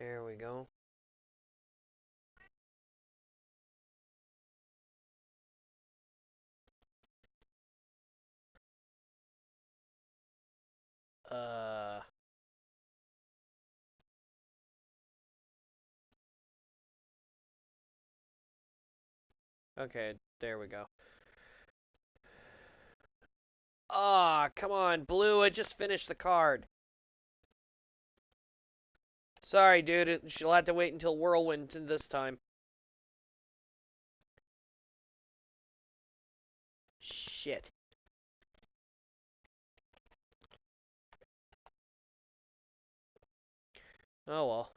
There we go. Okay, there we go. Ah, come on, Blue, I just finished the card. Sorry, dude, she'll have to wait until Whirlwind this time. Shit. Oh well.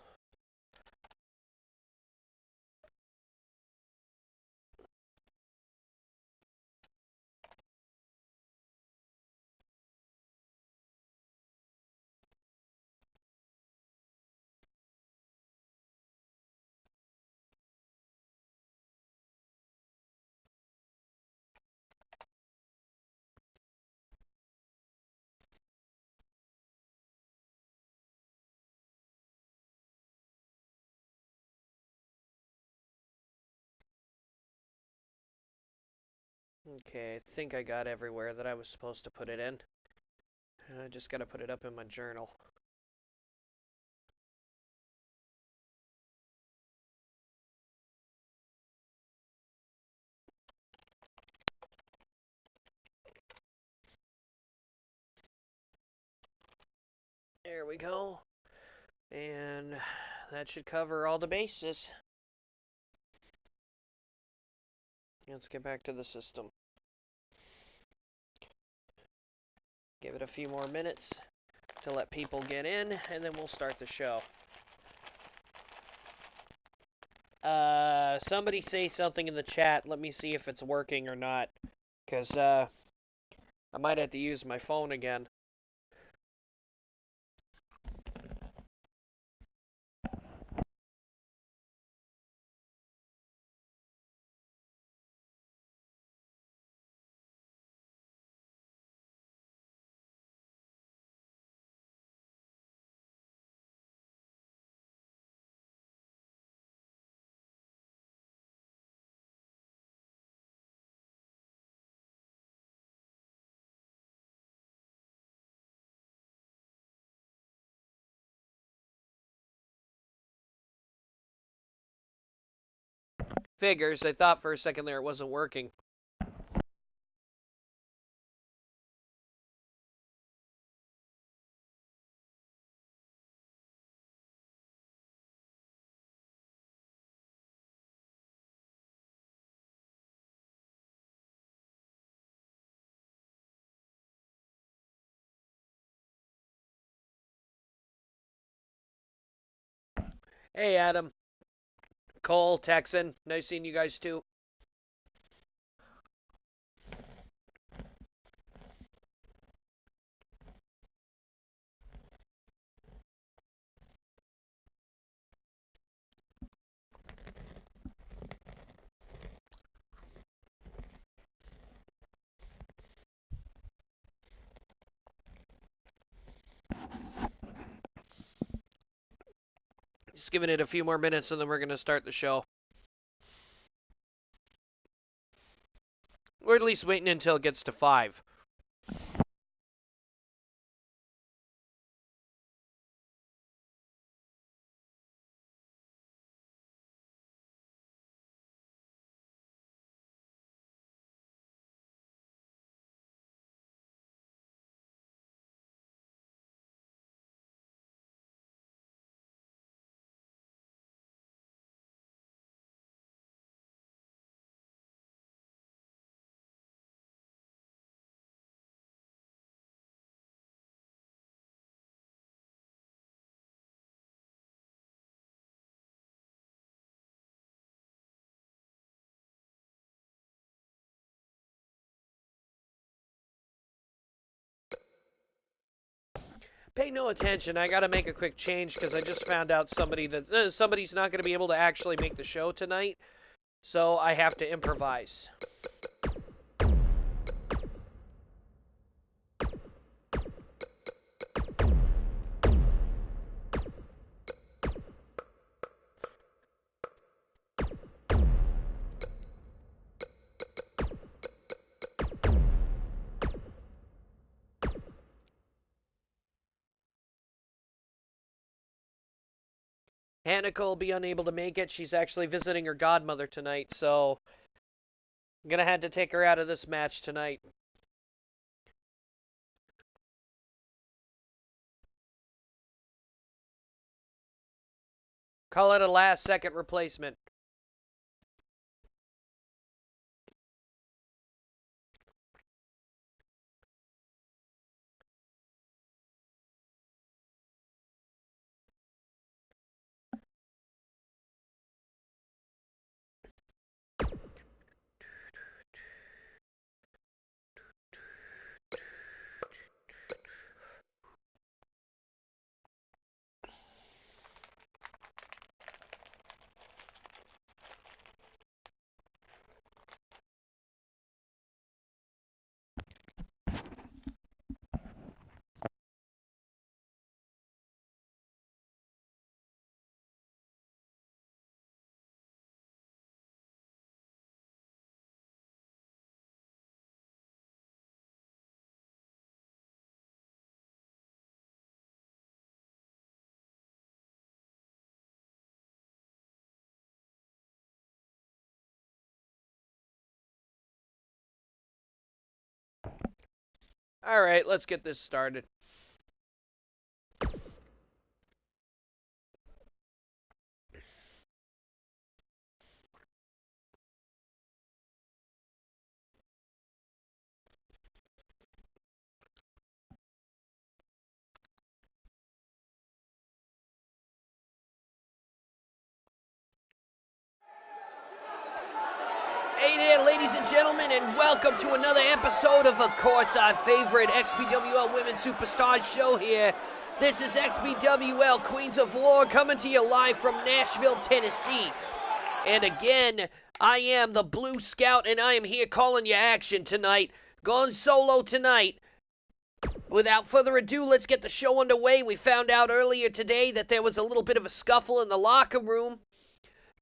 Okay, I think I got everywhere that I was supposed to put it in. I just gotta put it up in my journal. There we go. And that should cover all the bases. Let's get back to the system. Give it a few more minutes to let people get in, and then we'll start the show. Somebody say something in the chat. Let me see if it's working or not. Because, I might have to use my phone again. Figures. I thought for a second there it wasn't working. Hey, Adam. Cole, Texan. Nice seeing you guys too. Just giving it a few more minutes and then we're going to start the show. Or at least waiting until it gets to 5. Pay no attention. I gotta make a quick change because I just found out somebody's not gonna be able to actually make the show tonight, so I have to improvise. Hanukkah will be unable to make it. She's actually visiting her godmother tonight, so I'm gonna have to take her out of this match tonight. Call it a last-second replacement. Alright, let's get this started. Hey there, ladies and gentlemen, and welcome to another episode of course, our favorite XPWL Women's Superstars show here. This is XPWL Queens of War coming to you live from Nashville, Tennessee. And again, I am the Blue Scout, and I am here calling you action tonight. Going solo tonight. Without further ado, let's get the show underway. We found out earlier today that there was a little bit of a scuffle in the locker room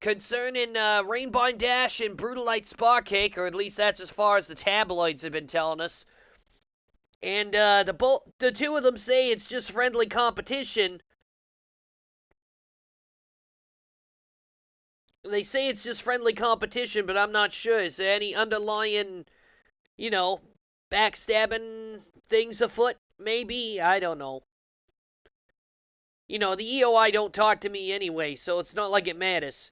concerning Rainbow Dash and Brutalite Sparcake, or at least that's as far as the tabloids have been telling us. And the two of them say it's just friendly competition. They say it's just friendly competition, but I'm not sure. Is there any underlying, backstabbing things afoot? Maybe? I don't know. The EOI don't talk to me anyway, so it's not like it matters.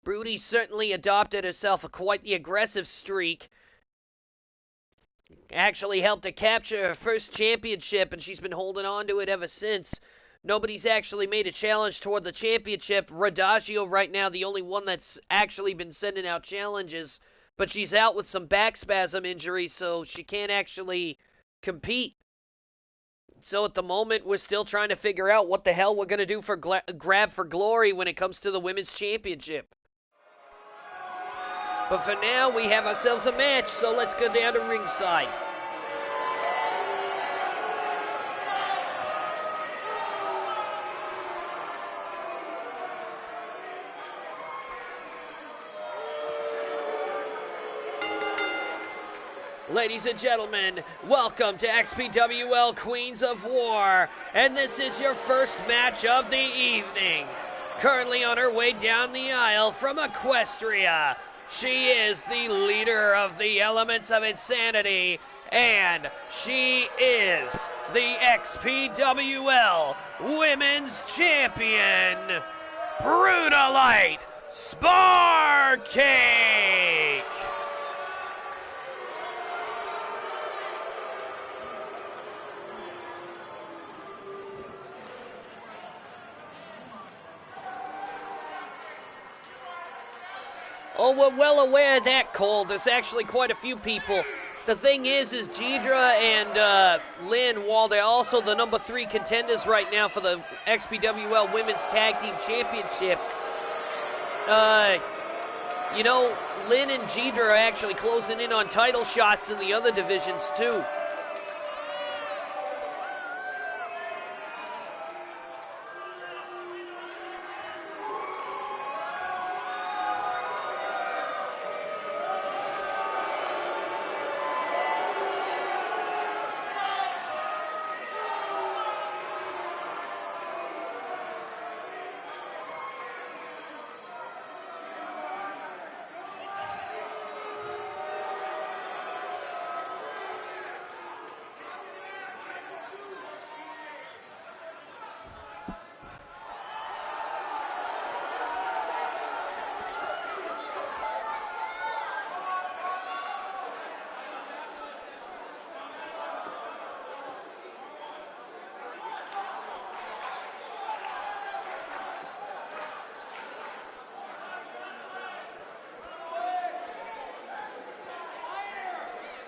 Broody certainly adopted herself quite the aggressive streak. Actually helped to capture her first championship, and she's been holding on to it ever since. Nobody's actually made a challenge toward the championship. Radagio right now, the only one that's actually been sending out challenges. But she's out with some back spasm injuries, so she can't actually compete. So at the moment, we're still trying to figure out what the hell we're going to do for grab for glory when it comes to the Women's Championship. But for now, we have ourselves a match, so let's go down to ringside. Ladies and gentlemen, welcome to XPWL Queens of War, and this is your first match of the evening. Currently on her way down the aisle from Equestria, she is the leader of the Elements of Insanity, and she is the XPWL Women's Champion, Brutalite Sparcake! Oh, we're well aware of that, Cole. There's actually quite a few people. The thing is Jeedra and Lynn, while they're also the number 3 contenders right now for the XPWL Women's Tag Team Championship, Lynn and Jeedra are actually closing in on title shots in the other divisions, too.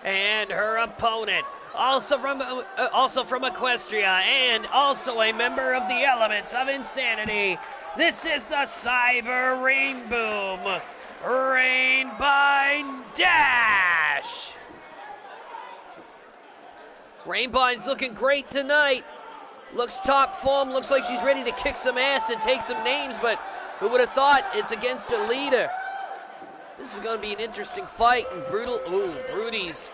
And her opponent, also from Equestria, and also a member of the Elements of Insanity. This is the Cyber Rainboom, Rainbine Dash. Rainbine's looking great tonight. Looks top form, looks like she's ready to kick some ass and take some names, but who would have thought it's against a leader? This is going to be an interesting fight, and Brody's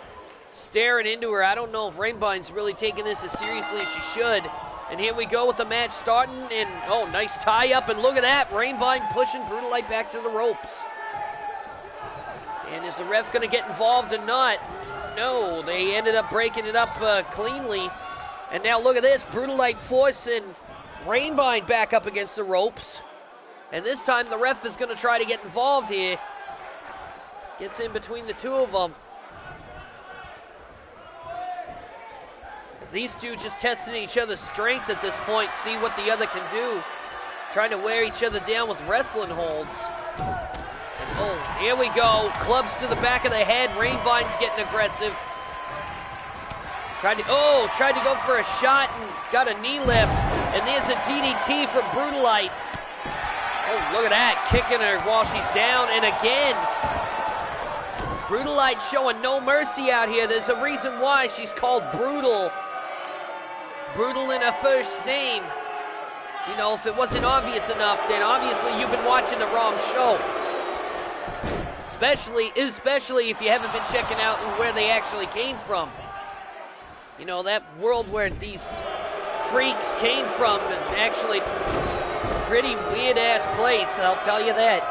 staring into her. I don't know if Rainbine's really taking this as seriously as she should. And here we go with the match starting, and oh, nice tie-up, and look at that, Rainbine pushing Brutolite back to the ropes. And is the ref going to get involved or not? No, they ended up breaking it up cleanly. And now look at this, Brutolite forcing Rainbine back up against the ropes. And this time the ref is going to try to get involved here. Gets in between the two of them. These two just testing each other's strength at this point, see what the other can do. Trying to wear each other down with wrestling holds. And oh, here we go. Clubs to the back of the head. Rainbine's getting aggressive. Tried to go for a shot and got a knee lift. And there's a DDT from Brutolite. Oh, look at that. Kicking her while she's down. And again, Brutolite showing no mercy out here. There's a reason why she's called Brutal. Brutal in her first name. You know, if it wasn't obvious enough, then obviously you've been watching the wrong show. Especially if you haven't been checking out where they actually came from. You know, that world where these freaks came from is actually a pretty weird-ass place, I'll tell you that.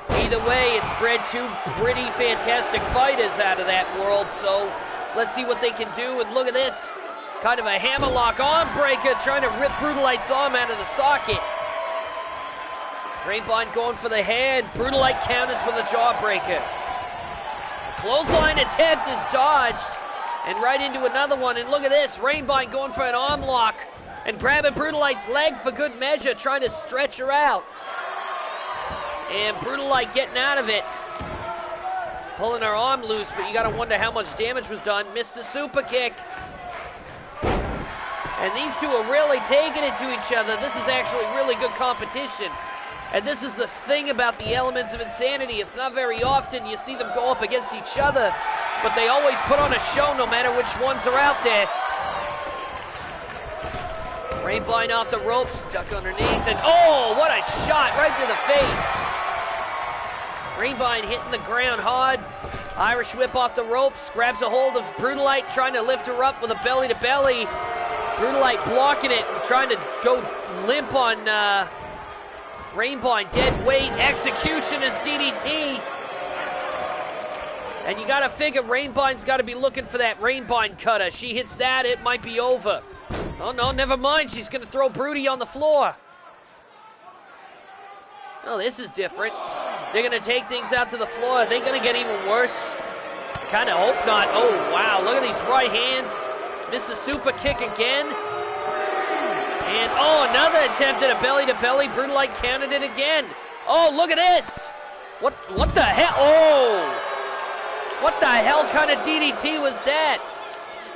Either way, it's bred two pretty fantastic fighters out of that world, so let's see what they can do. And look at this, kind of a hammerlock arm breaker, trying to rip Brutolite's arm out of the socket. Rainbine going for the head. Brutolite counters with a jawbreaker. Clothesline attempt is dodged, and right into another one. And look at this, Rainbine going for an arm lock and grabbing Brutolite's leg for good measure, trying to stretch her out. And Brutolite getting out of it. Pulling her arm loose, but you gotta wonder how much damage was done. Missed the super kick. And these two are really taking it to each other. This is actually really good competition. And this is the thing about the Elements of Insanity. It's not very often you see them go up against each other, but they always put on a show no matter which ones are out there. Rainbine off the ropes, stuck underneath, and oh, what a shot right to the face. Rainbine hitting the ground hard. Irish whip off the ropes, grabs a hold of Brutolite, trying to lift her up with a belly-to-belly. Brutolite blocking it, trying to go limp on Rainbine. Dead weight, execution is DDT. And you gotta figure Rainbine's gotta be looking for that Rainbine cutter. She hits that, it might be over. Oh no, never mind, she's gonna throw Broody on the floor. Oh, this is different. They're going to take things out to the floor. Are they going to get even worse? Kind of hope not. Oh, wow. Look at these right hands. Missed the super kick again. And, oh, another attempt at a belly-to-belly. Brutolite countered it again. Oh, look at this. What the hell? Oh. What the hell kind of DDT was that?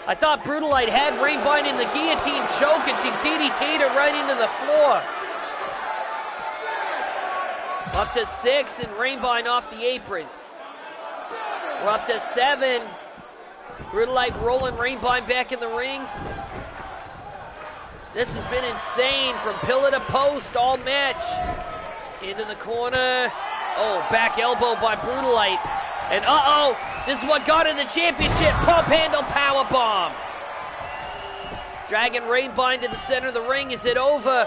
I thought Brutolite had Rainbine in the guillotine choke, and she DDT'd her right into the floor. Up to 6, and Rainbine off the apron. We're up to 7. Brutolite rolling Rainbine back in the ring. This has been insane from pillar to post all match. Into the corner. Oh, back elbow by Brutolite. And uh-oh, this is what got her the championship. Pump handle powerbomb. Dragging Rainbine to the center of the ring. Is it over?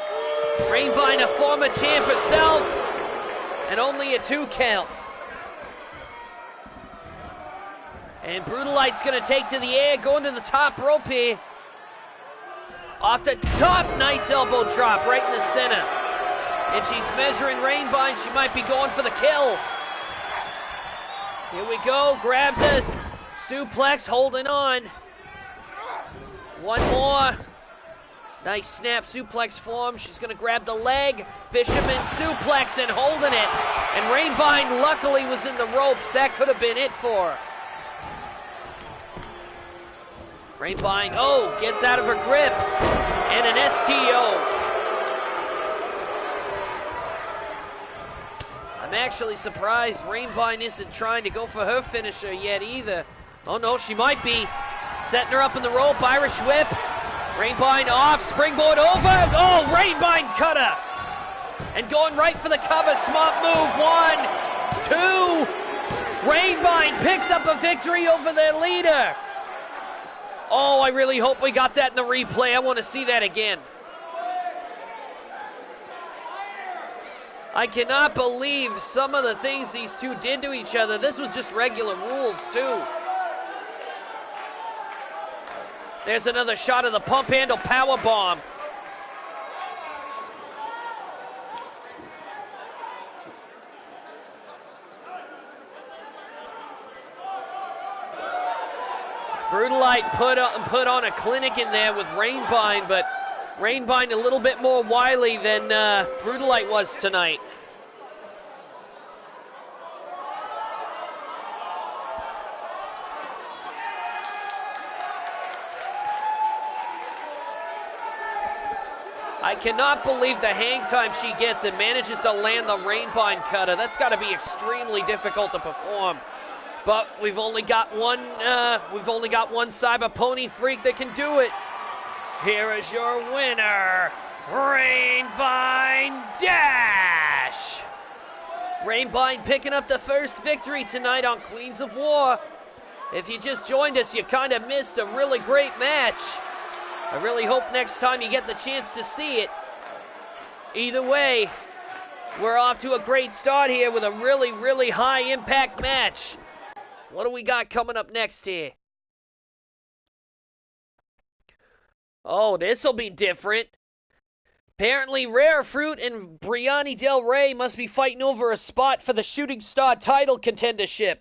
Rainbine, a former champ herself. And only a 2 count. And Brutolite's going to take to the air, going to the top rope here. Off the top, nice elbow drop right in the center. And she's measuring Rainbine. She might be going for the kill. Here we go, grabs us. Suplex, holding on. One more. Nice snap suplex form. She's going to grab the leg. Fisherman suplex and holding it. And Rainbine luckily was in the ropes. That could have been it for her. Rainbind, oh, gets out of her grip. And an STO. I'm actually surprised Rainbind isn't trying to go for her finisher yet either. Oh no, she might be. Setting her up in the rope, Irish whip. Rainbind off, springboard over. Oh, Rainbind cutter. And going right for the cover, smart move. 1, 2. Rainbind picks up a victory over their leader. Oh, I really hope we got that in the replay. I want to see that again. I cannot believe some of the things these two did to each other. This was just regular rules, too. There's another shot of the pump handle power bomb. Brutalite put on a clinic in there with Rainbind, but Rainbind a little bit more wily than Brutalite was tonight. I cannot believe the hang time she gets and manages to land the Rainbind cutter. That's got to be extremely difficult to perform. But we've only got one Cyber Pony Freak that can do it. Here is your winner, Rainbind Dash. Rainbind picking up the first victory tonight on Queens of War. If you just joined us, you kind of missed a really great match. I really hope next time you get the chance to see it. Either way, we're off to a great start here with a really, really high impact match. What do we got coming up next here? Oh, this'll be different. Apparently, Rare Fruit and Brianni Del Rey must be fighting over a spot for the Shooting Star title contendership.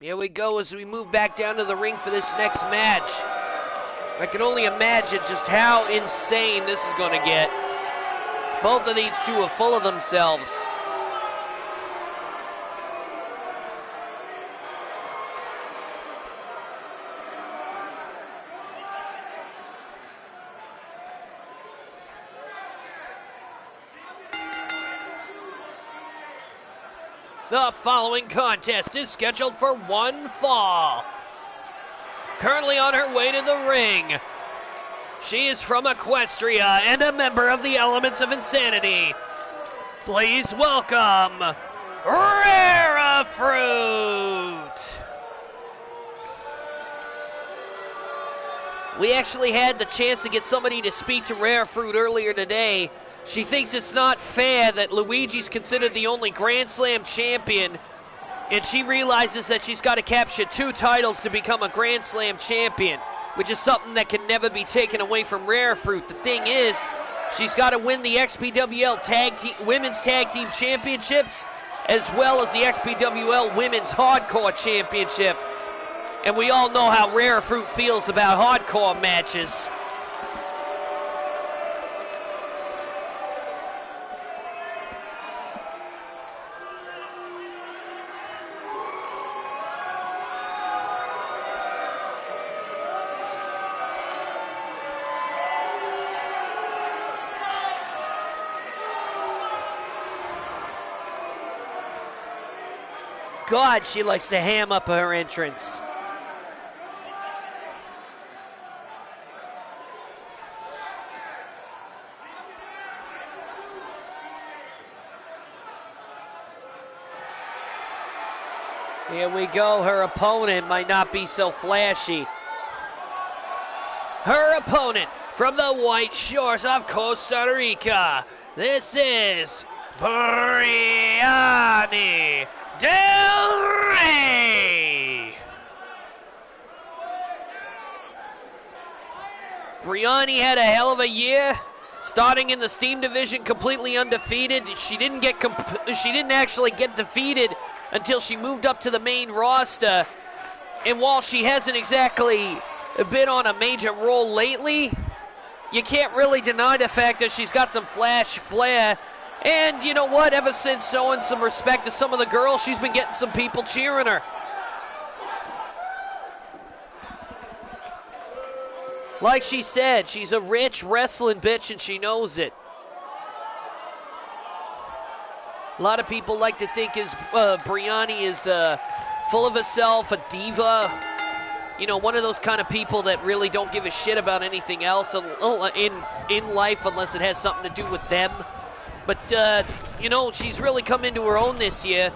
Here we go as we move back down to the ring for this next match. I can only imagine just how insane this is going to get. Both of these two are full of themselves. The following contest is scheduled for one fall. Currently on her way to the ring, she is from Equestria and a member of the Elements of Insanity. Please welcome Rare Fruit. We actually had the chance to get somebody to speak to Rare Fruit earlier today. She thinks it's not fair that Luigi's considered the only Grand Slam champion, and she realizes that she's got to capture 2 titles to become a Grand Slam champion, which is something that can never be taken away from Rare Fruit. The thing is, she's got to win the XPWL Women's Tag Team Championships, as well as the XPWL Women's Hardcore Championship. And we all know how Rare Fruit feels about hardcore matches. God, she likes to ham up her entrance. Here we go. Her opponent might not be so flashy. Her opponent from the white shores of Costa Rica. This is Brianni Del Rey. Brianni had a hell of a year, starting in the Steam division completely undefeated. She didn't actually get defeated until she moved up to the main roster. And while she hasn't exactly been on a major role lately, you can't really deny the fact that she's got some flash flair. And you know what? Ever since showing some respect to some of the girls, she's been getting some people cheering her. Like she said, she's a rich wrestling bitch and she knows it. A lot of people like to think Brianni is full of herself, a diva. You know, one of those kind of people that really don't give a shit about anything else in life unless it has something to do with them. But, you know, she's really come into her own this year.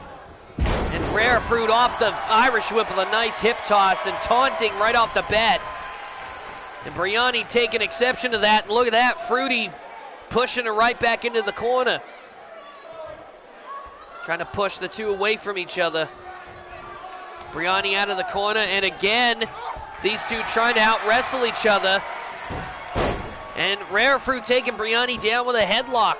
And Rare Fruit off the Irish Whip with a nice hip toss and taunting right off the bat. And Brianni taking exception to that. And look at that, Fruity pushing her right back into the corner. Trying to push the two away from each other. Brianni out of the corner, and again, these two trying to out-wrestle each other. And Rare Fruit taking Brianni down with a headlock.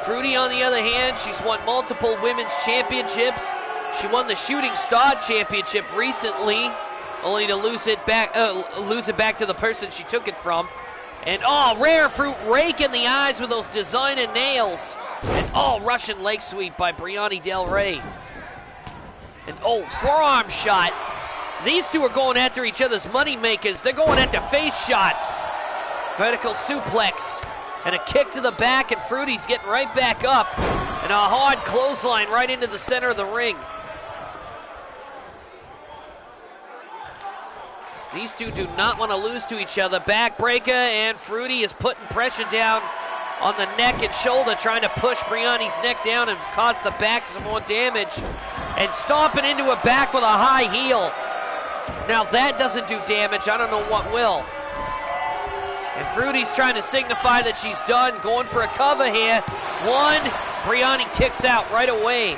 Fruity, on the other hand, she's won multiple women's championships. She won the Shooting Star Championship recently, only to lose it back to the person she took it from. And Rare Fruit raking the eyes with those designer nails. And Russian leg sweep by Brianni Del Rey. And forearm shot. These two are going after each other's money makers. They're going after face shots. Vertical suplex. And a kick to the back, and Fruity's getting right back up. And a hard clothesline right into the center of the ring. These two do not want to lose to each other. Backbreaker, and Fruity is putting pressure down on the neck and shoulder, trying to push Brianni's neck down and cause the back some more damage. And stomping into her back with a high heel. Now that doesn't do damage. I don't know what will. And Fruity's trying to signify that she's done. Going for a cover here. One. Brianni kicks out right away.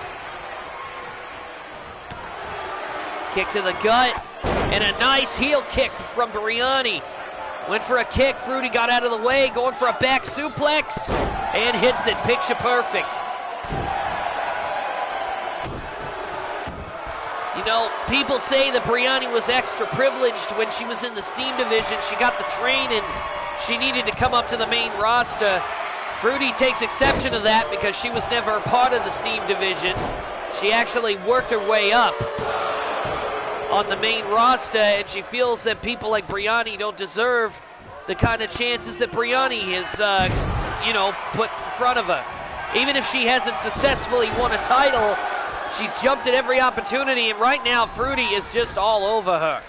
Kick to the gut. And a nice heel kick from Brianni. Went for a kick. Fruity got out of the way. Going for a back suplex. And hits it. Picture perfect. You know, people say that Brianni was extra privileged when she was in the Steam division. She got the training. She needed to come up to the main roster. Fruity takes exception to that because she was never a part of the Steam division. She actually worked her way up on the main roster, and she feels that people like Brianni don't deserve the kind of chances that Brianni has, put in front of her. Even if she hasn't successfully won a title, she's jumped at every opportunity, and right now Fruity is just all over her.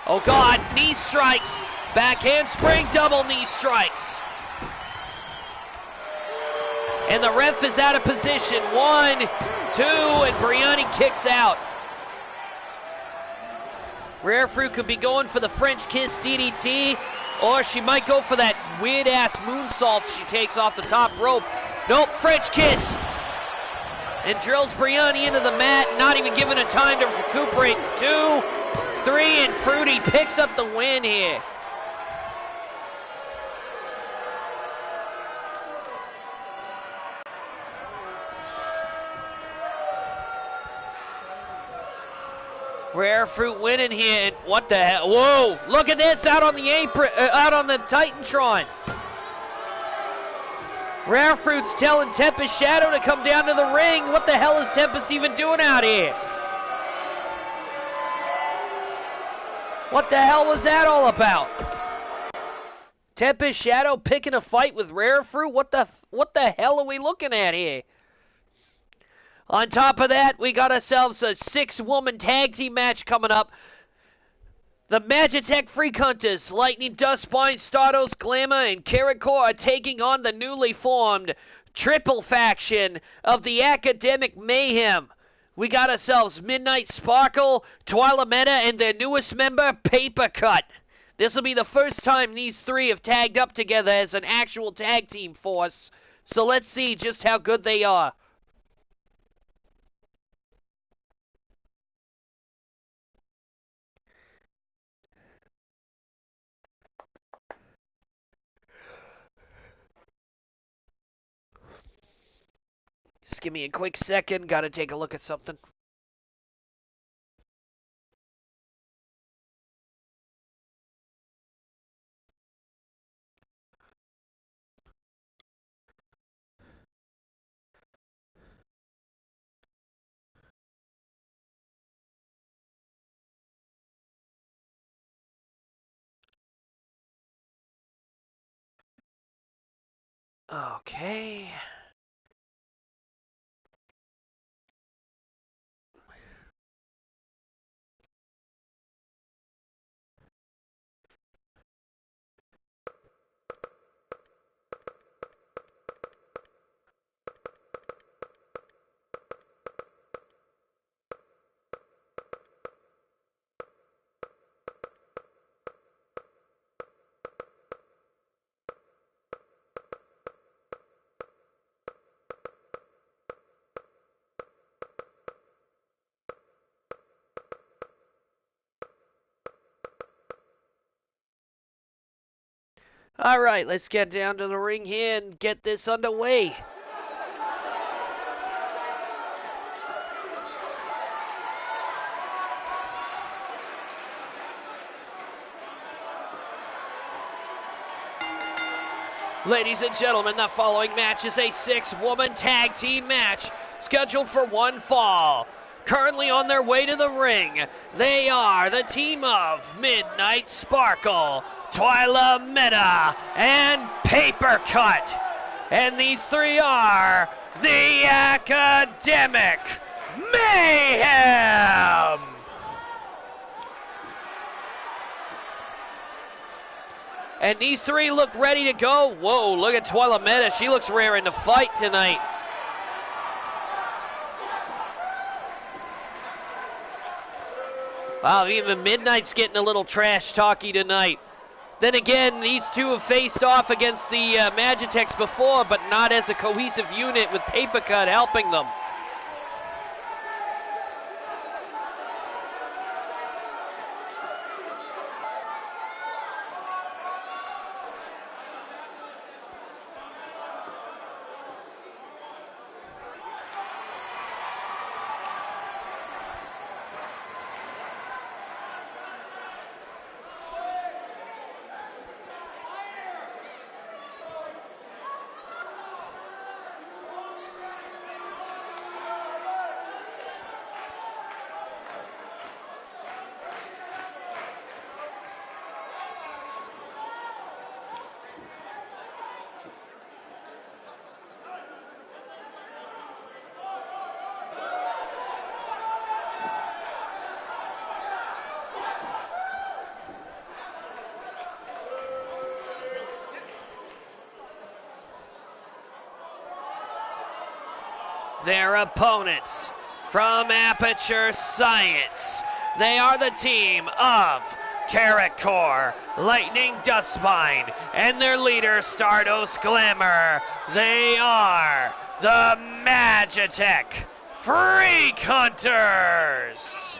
Oh God, knee strikes, backhand spring, double knee strikes. And the ref is out of position. 1, 2, and Brianni kicks out. Rare Fruit could be going for the French Kiss DDT, or she might go for that weird-ass moonsault she takes off the top rope. Nope, French Kiss. And drills Brianni into the mat, not even giving her time to recuperate. 2, 3, and Fruity picks up the win here. Rare Fruit winning here, and what the hell? Whoa! Look at this out on the apron, out on the Titantron. Rare Fruit's telling Tempest Shadow to come down to the ring. What the hell is Tempest even doing out here? What the hell was that all about? Tempest Shadow picking a fight with Rare Fruit? What the hell are we looking at here? On top of that, we got ourselves a 6-woman tag team match coming up. The Magitech Freak Hunters, Lightning Dustbind, Stardust Glamour, and Carrot Core are taking on the newly formed triple faction of the Academic Mayhem. We got ourselves Midnight Sparkle, Twyla Meta, and their newest member, Paper Cut. This will be the first time these three have tagged up together as an actual tag team force. So let's see just how good they are. Just give me a quick second. Gotta take a look at something. Okay. All right, let's get down to the ring here and get this underway. Ladies and gentlemen, the following match is a 6-woman tag team match scheduled for one fall. Currently on their way to the ring, they are the team of Midnight Sparkle, Twyla Meta, and Paper Cut. And these three are the Academic Mayhem. And these three look ready to go. Whoa, look at Twyla Meta. She looks raring to fight tonight. Wow, even Midnight's getting a little trash talky tonight. Then again, these two have faced off against the Magitex before, but not as a cohesive unit with Paper Cut helping them. Their opponents from Aperture Science. They are the team of Carrot Core, Lightning Dustbind, and their leader Stardust Glamour. They are the Magitech Freak Hunters.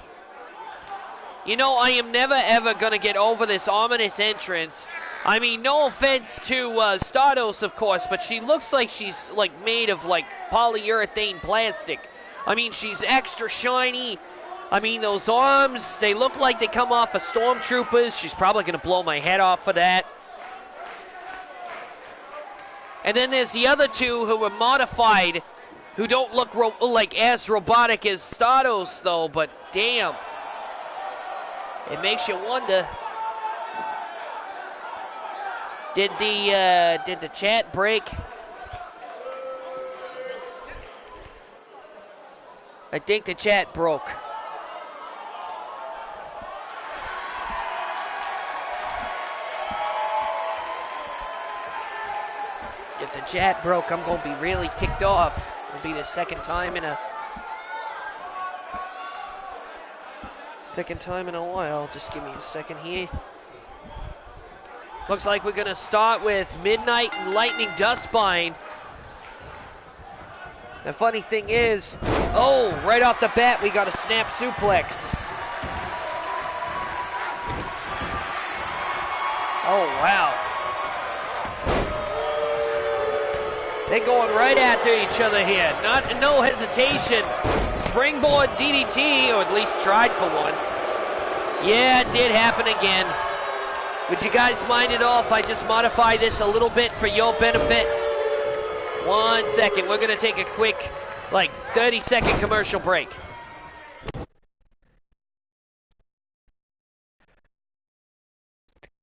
You know, I am never ever gonna get over this ominous entrance. I mean, no offense to Stardust, of course, but she looks like she's like made of like polyurethane plastic. I mean, she's extra shiny. I mean, those arms, they look like they come off of stormtroopers. She's probably gonna blow my head off for that. And then there's the other two who were modified, who don't look like as robotic as Stardust though, but damn. It makes you wonder. Did the chat break? I think the chat broke. If the chat broke, I'm going to be really ticked off. It'll be the second time in a while. Just give me a second here. Looks like we're going to start with Midnight and Lightning Dustbind. The funny thing is, oh, right off the bat, we got a snap suplex. Oh, wow. They're going right after each other here. No hesitation. Springboard DDT, or at least tried for one. Yeah, it did happen again. Would you guys mind it all if I just modify this a little bit for your benefit? 1 second. We're going to take a quick, 30-second commercial break.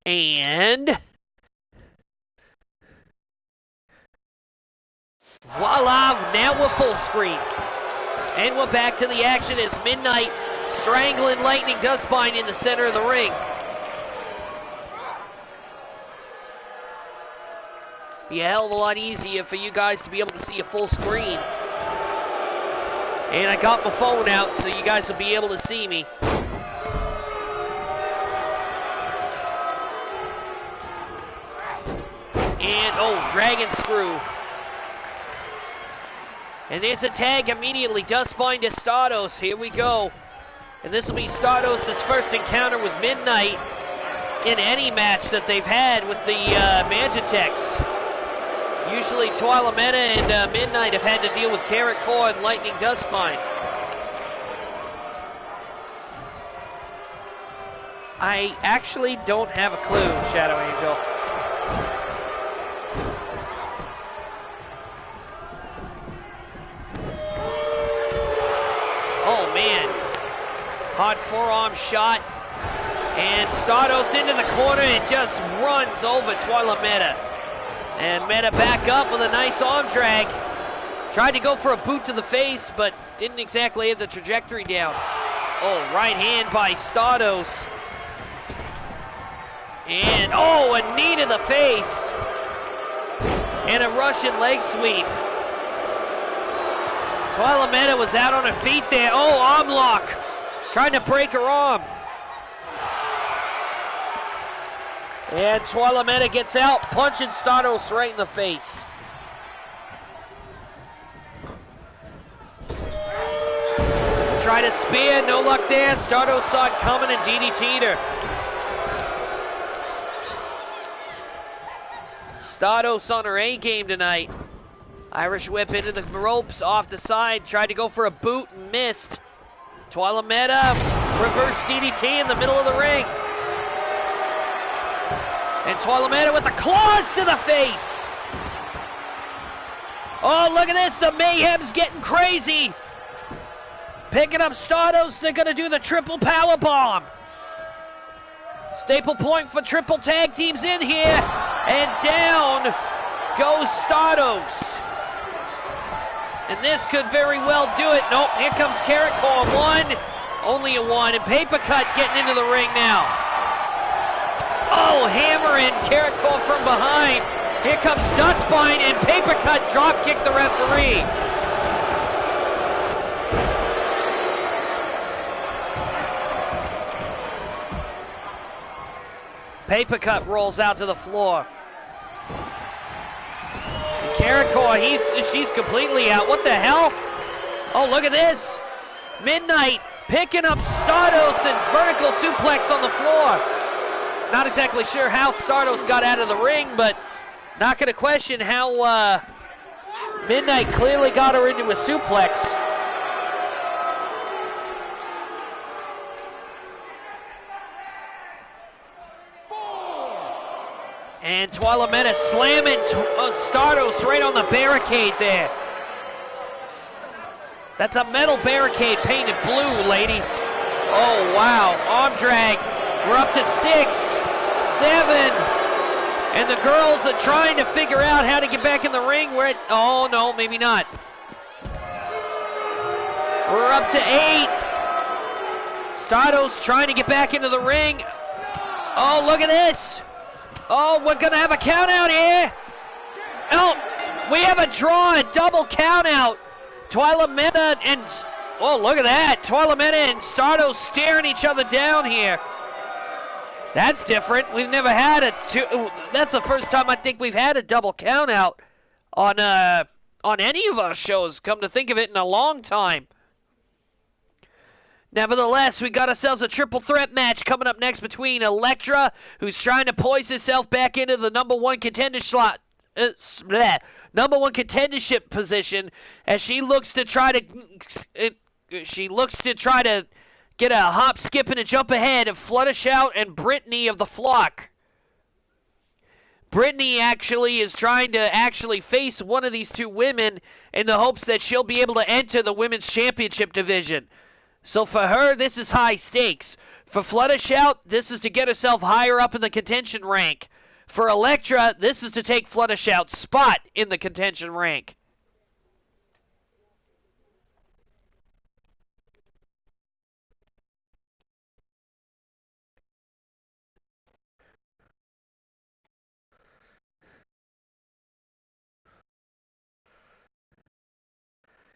And voila, now we're full screen. And we're back to the action as Midnight strangling Lightning Dustbind in the center of the ring. Be a hell of a lot easier for you guys to be able to see a full screen. And I got my phone out so you guys will be able to see me. And, oh, Dragon Screw. And there's a tag immediately. Dustbind to Stardust. Here we go. And this will be Stardust's first encounter with Midnight in any match that they've had with the Magitex. Usually Twyla Meta and Midnight have had to deal with Carrot Core and Lightning Dustbind. I actually don't have a clue, Shadow Angel. Oh man. Hot forearm shot. And Stardust into the corner and just runs over Twyla Meta. And Meta back up with a nice arm drag. Tried to go for a boot to the face, but didn't exactly have the trajectory down. Oh, right hand by Stardust. And, oh, a knee to the face. And a Russian leg sweep. Twyla Meta was out on her feet there. Oh, arm lock. Trying to break her arm. And Twyla Meta gets out, punching Stardust right in the face. Try to spear, no luck there. Stardust saw it coming and DDT'd her. Stardust on her A game tonight. Irish whip into the ropes, off the side, tried to go for a boot and missed. Twyla Meta, reverse DDT in the middle of the ring. And Twyla Meta with the claws to the face. Oh, look at this. The mayhem's getting crazy. Picking up Stardust. They're going to do the triple power bomb. Staple point for triple tag teams in here. And down goes Stardust. And this could very well do it. Nope, here comes Carrot Core. One. Only a one. And Paper Cut getting into the ring now. Oh, hammer in, Carrot Core from behind. Here comes Dustbind, and Paper Cut drop kick the referee. Paper Cut rolls out to the floor. And Carrot Core, she's completely out. What the hell? Oh, look at this. Midnight picking up Stardust and vertical suplex on the floor. Not exactly sure how Stardust got out of the ring, but not going to question how Midnight clearly got her into a suplex. And Twyla Meta slamming Stardust right on the barricade there. That's a metal barricade painted blue, ladies. Oh, wow. Arm drag. We're up to 6, 7. And the girls are trying to figure out how to get back in the ring. Oh, no, maybe not. We're up to 8. Stardo's trying to get back into the ring. Oh, look at this. Oh, we're going to have a count out here. Oh, we have a draw, a double count out. Twyla Meta and, oh, look at that. Twyla Meta and Stardo staring each other down here. That's different. We've never had that's the first time I think we've had a double count out on any of our shows, come to think of it, in a long time. Nevertheless, we got ourselves a triple threat match coming up next between Elektra, who's trying to poise herself back into the number one contender slot, number one contendership position, as she looks to try to get a hop, skip, and a jump ahead of Fluttershout and Brittany of the Flock. Brittany actually is trying to face one of these two women in the hopes that she'll be able to enter the women's championship division. So for her, this is high stakes. For Fluttershout, this is to get herself higher up in the contention rank. For Elektra, this is to take Fluttershout's spot in the contention rank.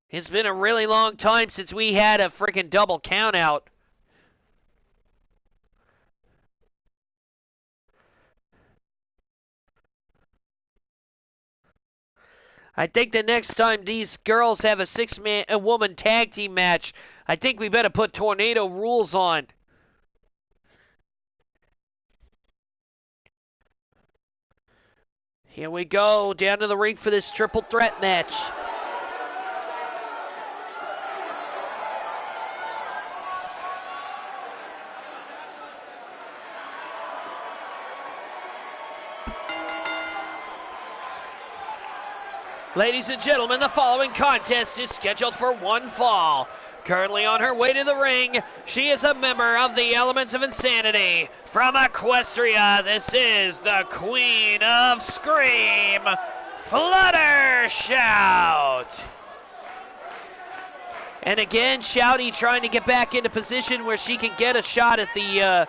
It's been a really long time since we had a freaking double count out. I think the next time these girls have a woman tag team match, I think we better put tornado rules on. Here we go, down to the ring for this triple threat match. Ladies and gentlemen, the following contest is scheduled for one fall. Currently on her way to the ring, she is a member of the Elements of Insanity. From Equestria, this is the Queen of Scream, Fluttershout. And again, Shouty trying to get back into position where she can get a shot at the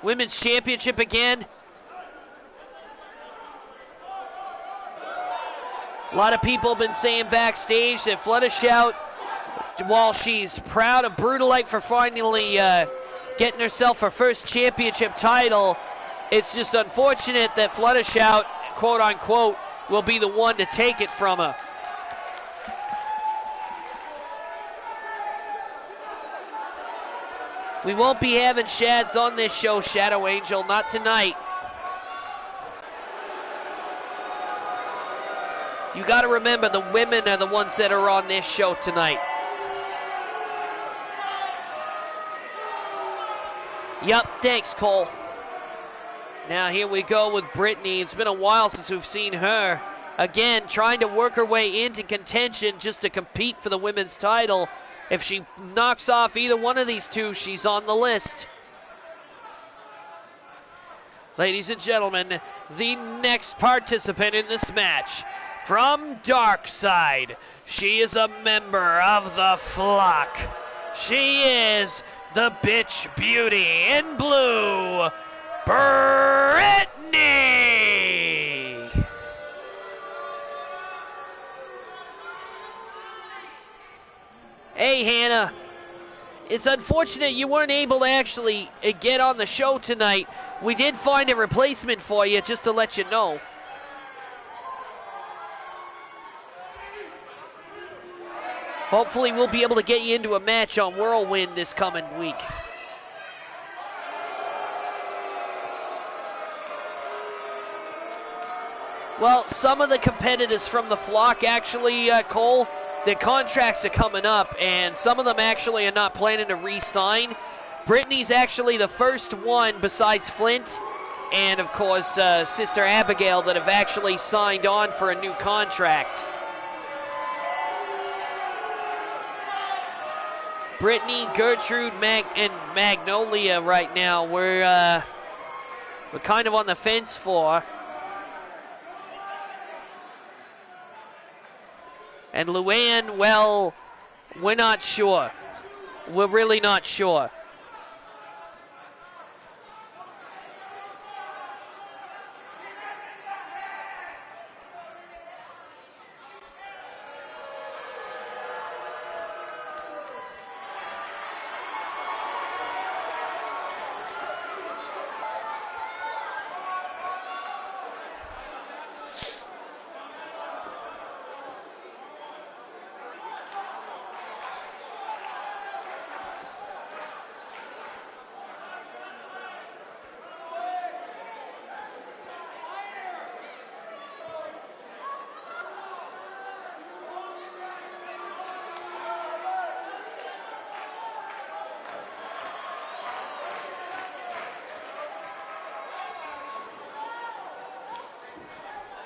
Women's Championship again. A lot of people have been saying backstage that Fluttershout, while she's proud of Brutalite for finally getting herself her first championship title, it's just unfortunate that Fluttershout, quote unquote, will be the one to take it from her. We won't be having Shads on this show, Shadow Angel, not tonight. You got to remember, the women are the ones that are on this show tonight. Yup, thanks, Cole. Now here we go with Brittany. It's been a while since we've seen her. Again, trying to work her way into contention just to compete for the women's title. If she knocks off either one of these two, she's on the list. Ladies and gentlemen, the next participant in this match, from Darkside, she is a member of the Flock. She is the bitch beauty in blue, Brittany. Hey, Hannah. It's unfortunate you weren't able to actually get on the show tonight. We did find a replacement for you, just to let you know. Hopefully we'll be able to get you into a match on Whirlwind this coming week. Well, some of the competitors from the Flock actually, Cole, their contracts are coming up, and some of them actually are not planning to re-sign. Brittany's actually the first one, besides Flint and, of course, Sister Abigail, that have actually signed on for a new contract. Brittany, Gertrude, and Magnolia right now, we're kind of on the fence for. And Luann, well, we're not sure. we're really not sure.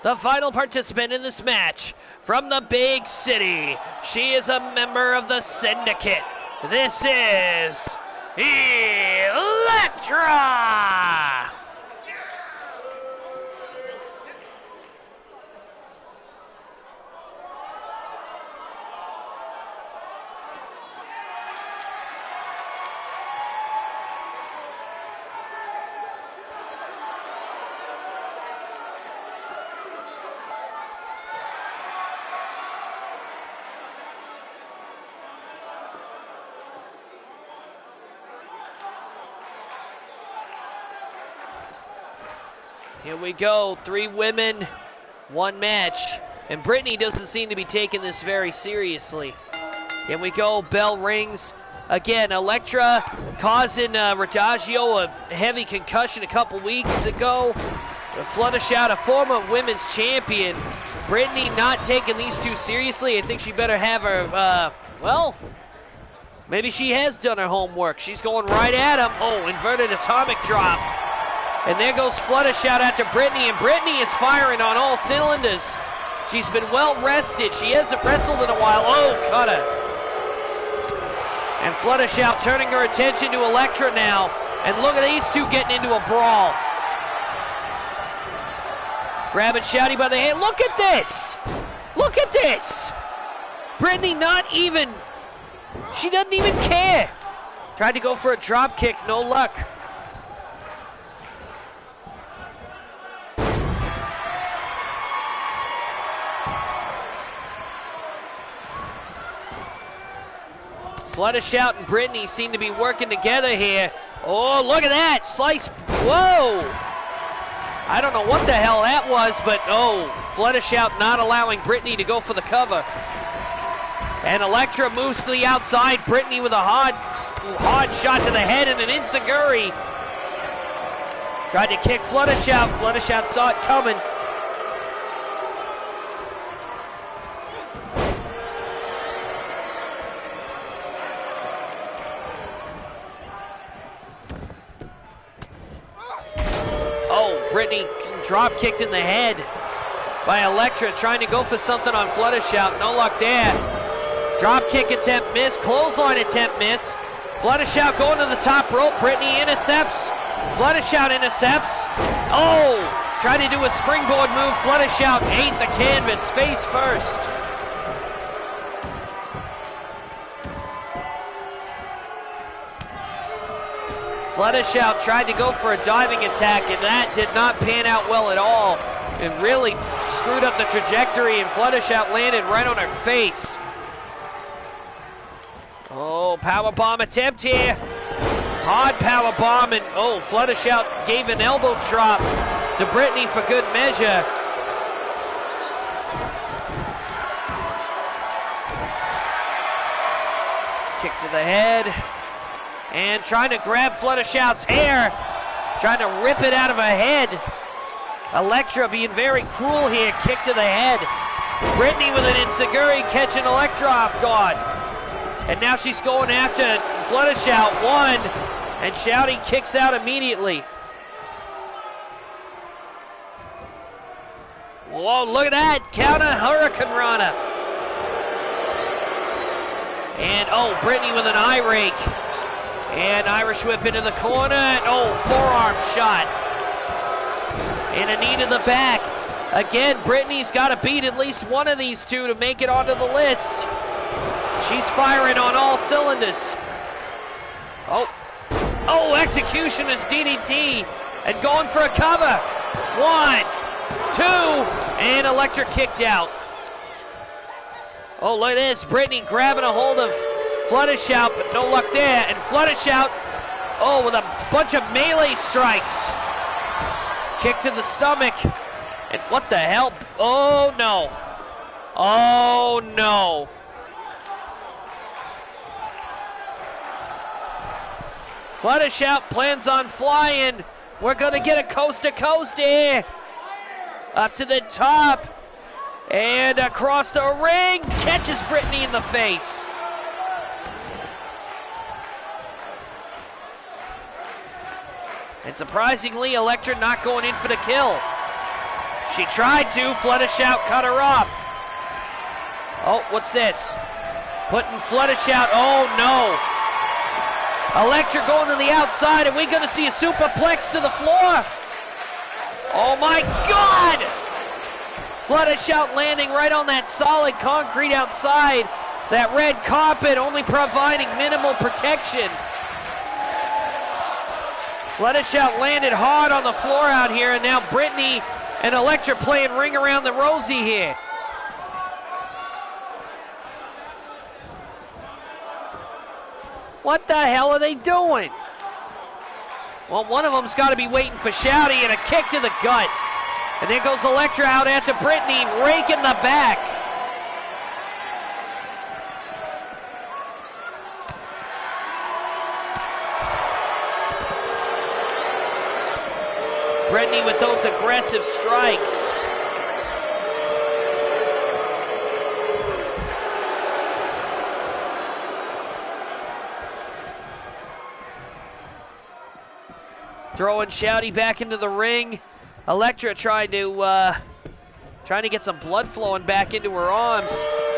The final participant in this match, from the big city, she is a member of the Syndicate. This is Elektra! Here we go, 3 women, 1 match. And Brittany doesn't seem to be taking this very seriously. Here we go, bell rings. Again, Elektra causing Rachidile a heavy concussion a couple weeks ago. Fluttershout, a former women's champion. Brittany not taking these two seriously. I think she better have her, well, maybe she has done her homework. She's going right at him. Oh, inverted atomic drop. And there goes Fluttershout after Brittany, and Brittany is firing on all cylinders. She's been well rested. She hasn't wrestled in a while. Oh, cutter. And Fluttershout turning her attention to Elektra now. And look at these two getting into a brawl. Grabbing Shouty by the hand. Look at this. Look at this. Brittany not even, she doesn't even care. Tried to go for a drop kick, no luck. Fluttershout and Brittany seem to be working together here. Oh, look at that. Slice. Whoa. I don't know what the hell that was, but oh, Fluttershout not allowing Brittany to go for the cover. And Elektra moves to the outside. Brittany with a hard shot to the head and an enziguri. Tried to kick Fluttershout. Fluttershout saw it coming. Brittany drop kicked in the head by Elektra, trying to go for something on Fluttershout. No luck there. Drop kick attempt miss. Clothesline attempt miss. Fluttershout going to the top rope. Brittany intercepts. Fluttershout intercepts. Oh! Tried to do a springboard move. Fluttershout ate the canvas face first. Fluttershout tried to go for a diving attack, and that did not pan out well at all. It really screwed up the trajectory, and Fluttershout landed right on her face. Oh, powerbomb attempt here. Hard powerbomb, and oh, Fluttershout gave an elbow drop to Brittany for good measure. Kick to the head. And trying to grab Fluttershout's hair. Trying to rip it out of her head. Elektra being very cruel here. Kick to the head. Brittany with an enziguri catching Elektra off guard. And now she's going after Fluttershout. 1. And Shouty kicks out immediately. Whoa, look at that. Counter Hurricane Rana. And oh, Brittany with an eye rake. And Irish whip into the corner. And oh, forearm shot. And a knee to the back. Again, Brittany's got to beat at least one of these two to make it onto the list. She's firing on all cylinders. Oh, executioner's DDT. And going for a cover. 1, 2, and Elektra kicked out. Oh, look at this. Brittany grabbing a hold of Fluttershout, but no luck there. And Fluttershout, with a bunch of melee strikes. Kick to the stomach. And what the hell? Oh, no. Oh, no. Fluttershout plans on flying. We're going to get a coast-to-coast here. Up to the top. And across the ring. Catches Brittany in the face. And surprisingly, Elektra not going in for the kill. She tried to. Fluttershout cut her off. Oh, what's this? Putting Fluttershout. Oh, no. Elektra going to the outside. Are we going to see a superplex to the floor? Oh, my God. Fluttershout landing right on that solid concrete outside. That red carpet only providing minimal protection. Fluttershout landed hard on the floor out here, and now Brittany and Elektra playing Ring Around the Rosie here. What the hell are they doing? Well, one of them's got to be waiting for Shouty, and a kick to the gut. And there goes Elektra out after Brittany, raking the back. Brittany with those aggressive strikes. Throwing Shouty back into the ring. Elektra trying to get some blood flowing back into her arms.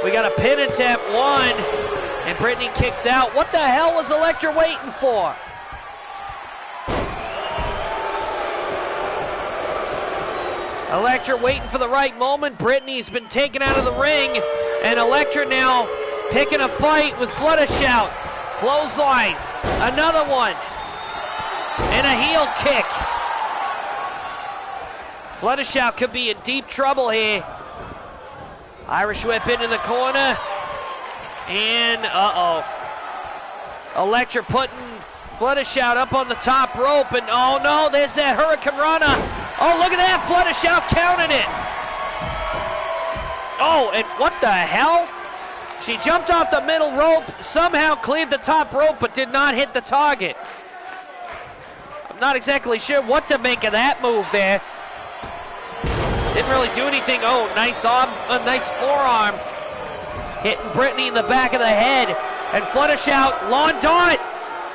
We got a pin attempt, 1, and Brittany kicks out. What the hell was Elektra waiting for? Elektra waiting for the right moment. Brittany's been taken out of the ring, and Elektra now picking a fight with Fluttershout. Clothesline, another one, and a heel kick. Fluttershout could be in deep trouble here. Irish whip into the corner, and Elektra putting Fluttershout up on the top rope, and oh no, there's that Hurricane Rana. Oh, look at that, Fluttershout counted it. Oh, and what the hell? She jumped off the middle rope, somehow cleared the top rope, but did not hit the target. I'm not exactly sure what to make of that move there. Didn't really do anything. Oh, nice arm, a nice forearm. Hitting Brittany in the back of the head. And Fluttershout, lawn dart.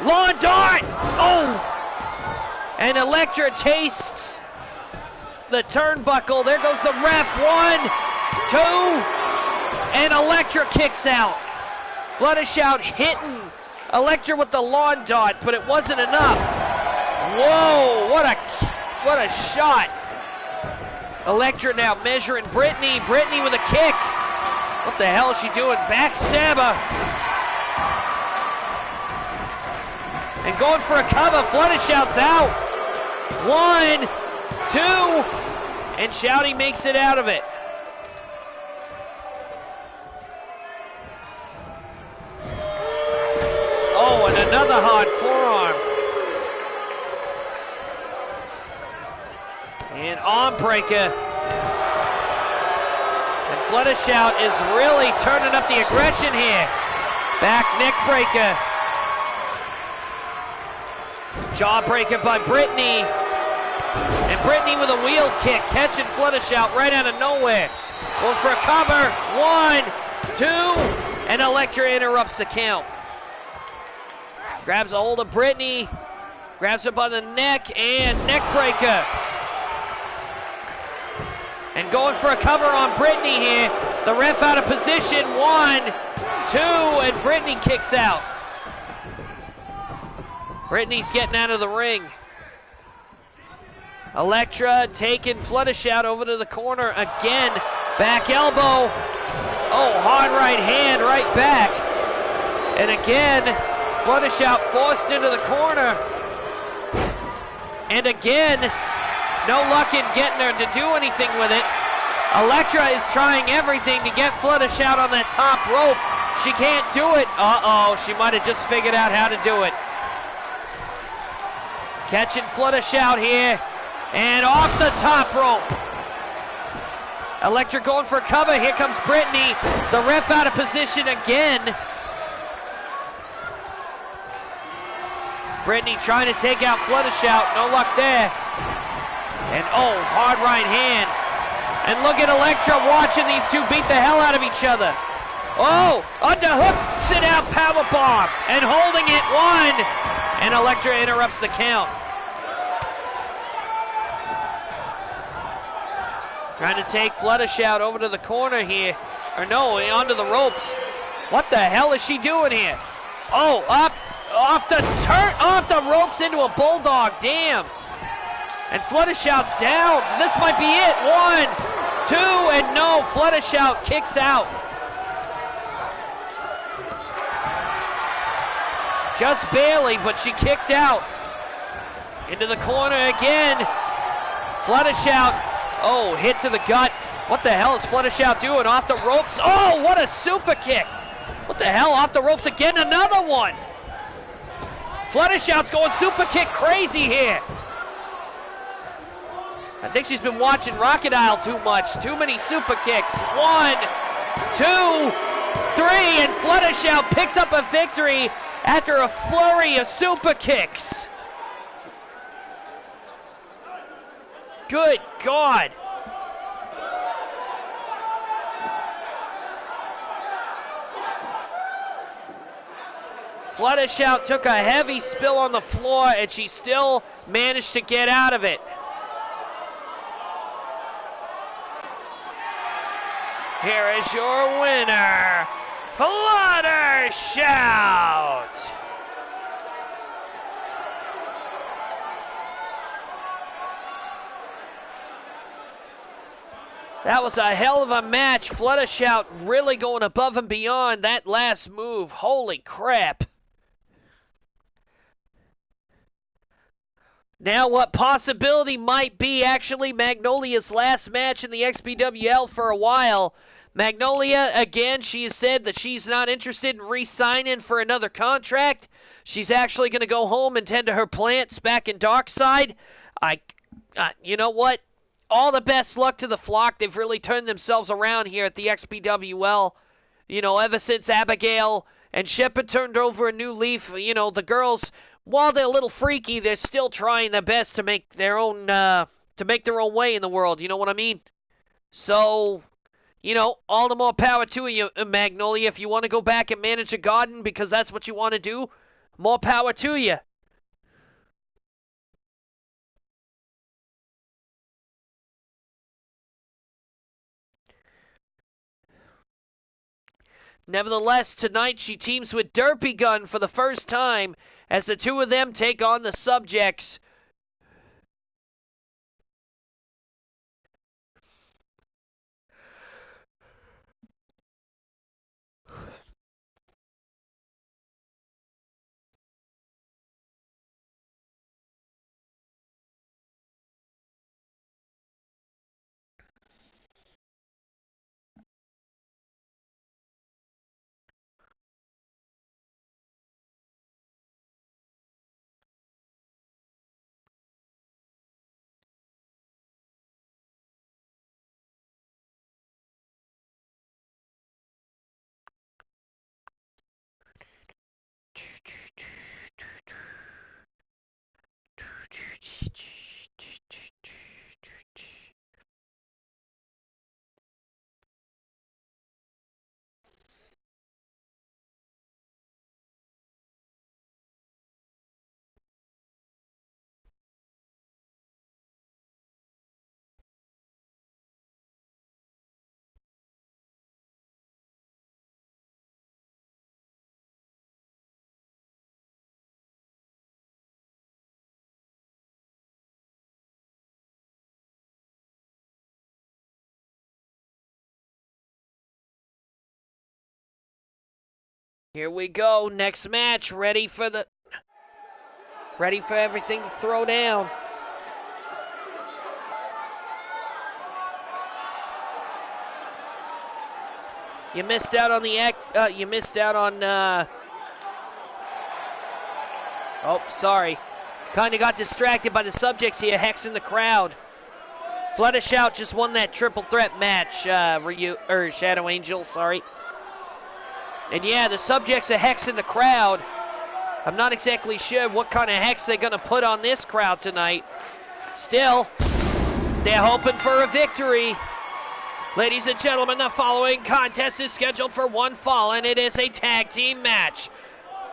Lawn dart! Oh! And Elektra tastes the turnbuckle. There goes the ref. 1, 2, and Elektra kicks out. Fluttershout hitting Elektra with the lawn dart, but it wasn't enough. Whoa! What a shot! Elektra now measuring Brittany. Brittany with a kick. What the hell is she doing? Backstabber. And going for a cover. Fluttershout's out. 1, 2, and Shouty makes it out of it. Oh, and another hard forearm. And arm breaker. And Fluttershout is really turning up the aggression here. Back neck breaker. Jawbreaker by Brittany. And Brittany with a wheel kick, catching Fluttershout right out of nowhere. Going for a cover. 1, 2, and Elektra interrupts the count. Grabs a hold of Brittany. Grabs her by the neck, and neck breaker. And going for a cover on Brittany here. The ref out of position. 1, 2, and Brittany kicks out. Brittany's getting out of the ring. Elektra taking Fluttershout over to the corner again. Back elbow. Oh, hard right hand right back. And again, Fluttershout forced into the corner. And again, no luck in getting her to do anything with it. Elektra is trying everything to get Fluttershout on that top rope. She can't do it. Uh-oh, she might have just figured out how to do it. Catching Fluttershout here. And off the top rope. Elektra going for a cover. Here comes Brittany. The ref out of position again. Brittany trying to take out Fluttershout. No luck there. And oh, hard right hand. And look at Elektra watching these two beat the hell out of each other. Oh, underhooks it out, powerbomb. And holding it, one. And Elektra interrupts the count. Trying to take Fluttershout over to the corner here. Or no, onto the ropes. What the hell is she doing here? Oh, up, off the ropes into a bulldog, damn. And Fluttershout's down. This might be it. 1, 2, and no, Fluttershout kicks out. Just barely, but she kicked out. Into the corner again. Fluttershout. Oh, hit to the gut. What the hell is Fluttershout doing? Off the ropes. Oh, what a super kick. What the hell? Off the ropes again. Another one. Fluttershout's going super kick crazy here. I think she's been watching Rachidile too much. Too many super kicks. 1, 2, 3, and Fluttershout picks up a victory after a flurry of super kicks. Good God. Fluttershout took a heavy spill on the floor, and she still managed to get out of it. Here is your winner, Fluttershout. That was a hell of a match. Fluttershout really going above and beyond that last move. Holy crap. Now what possibility might be actually Magnolia's last match in the XPWL for a while. Magnolia, again, she has said that she's not interested in re-signing for another contract. She's actually going to go home and tend to her plants back in Darkside. You know what? All the best luck to the flock. They've really turned themselves around here at the XPWL. You know, ever since Abigail and Shepard turned over a new leaf, you know, the girls, while they're a little freaky, they're still trying their best to make their own way in the world. You know what I mean? So, you know, all the more power to you, Magnolia. If you want to go back and manage a garden because that's what you want to do, more power to you. Nevertheless, tonight she teams with Derpy Gun for the first time as the two of them take on the subjects. Here we go. Next match. Ready for everything to throw down. You missed out on oh, sorry. Kind of got distracted by the subjects here, hexing the crowd. Flood of Shout just won that triple threat match, Shadow Angel, sorry. And yeah, the subjects are hexing the crowd. I'm not exactly sure what kind of hex they're going to put on this crowd tonight. Still, they're hoping for a victory. Ladies and gentlemen, the following contest is scheduled for one fall, and it is a tag team match.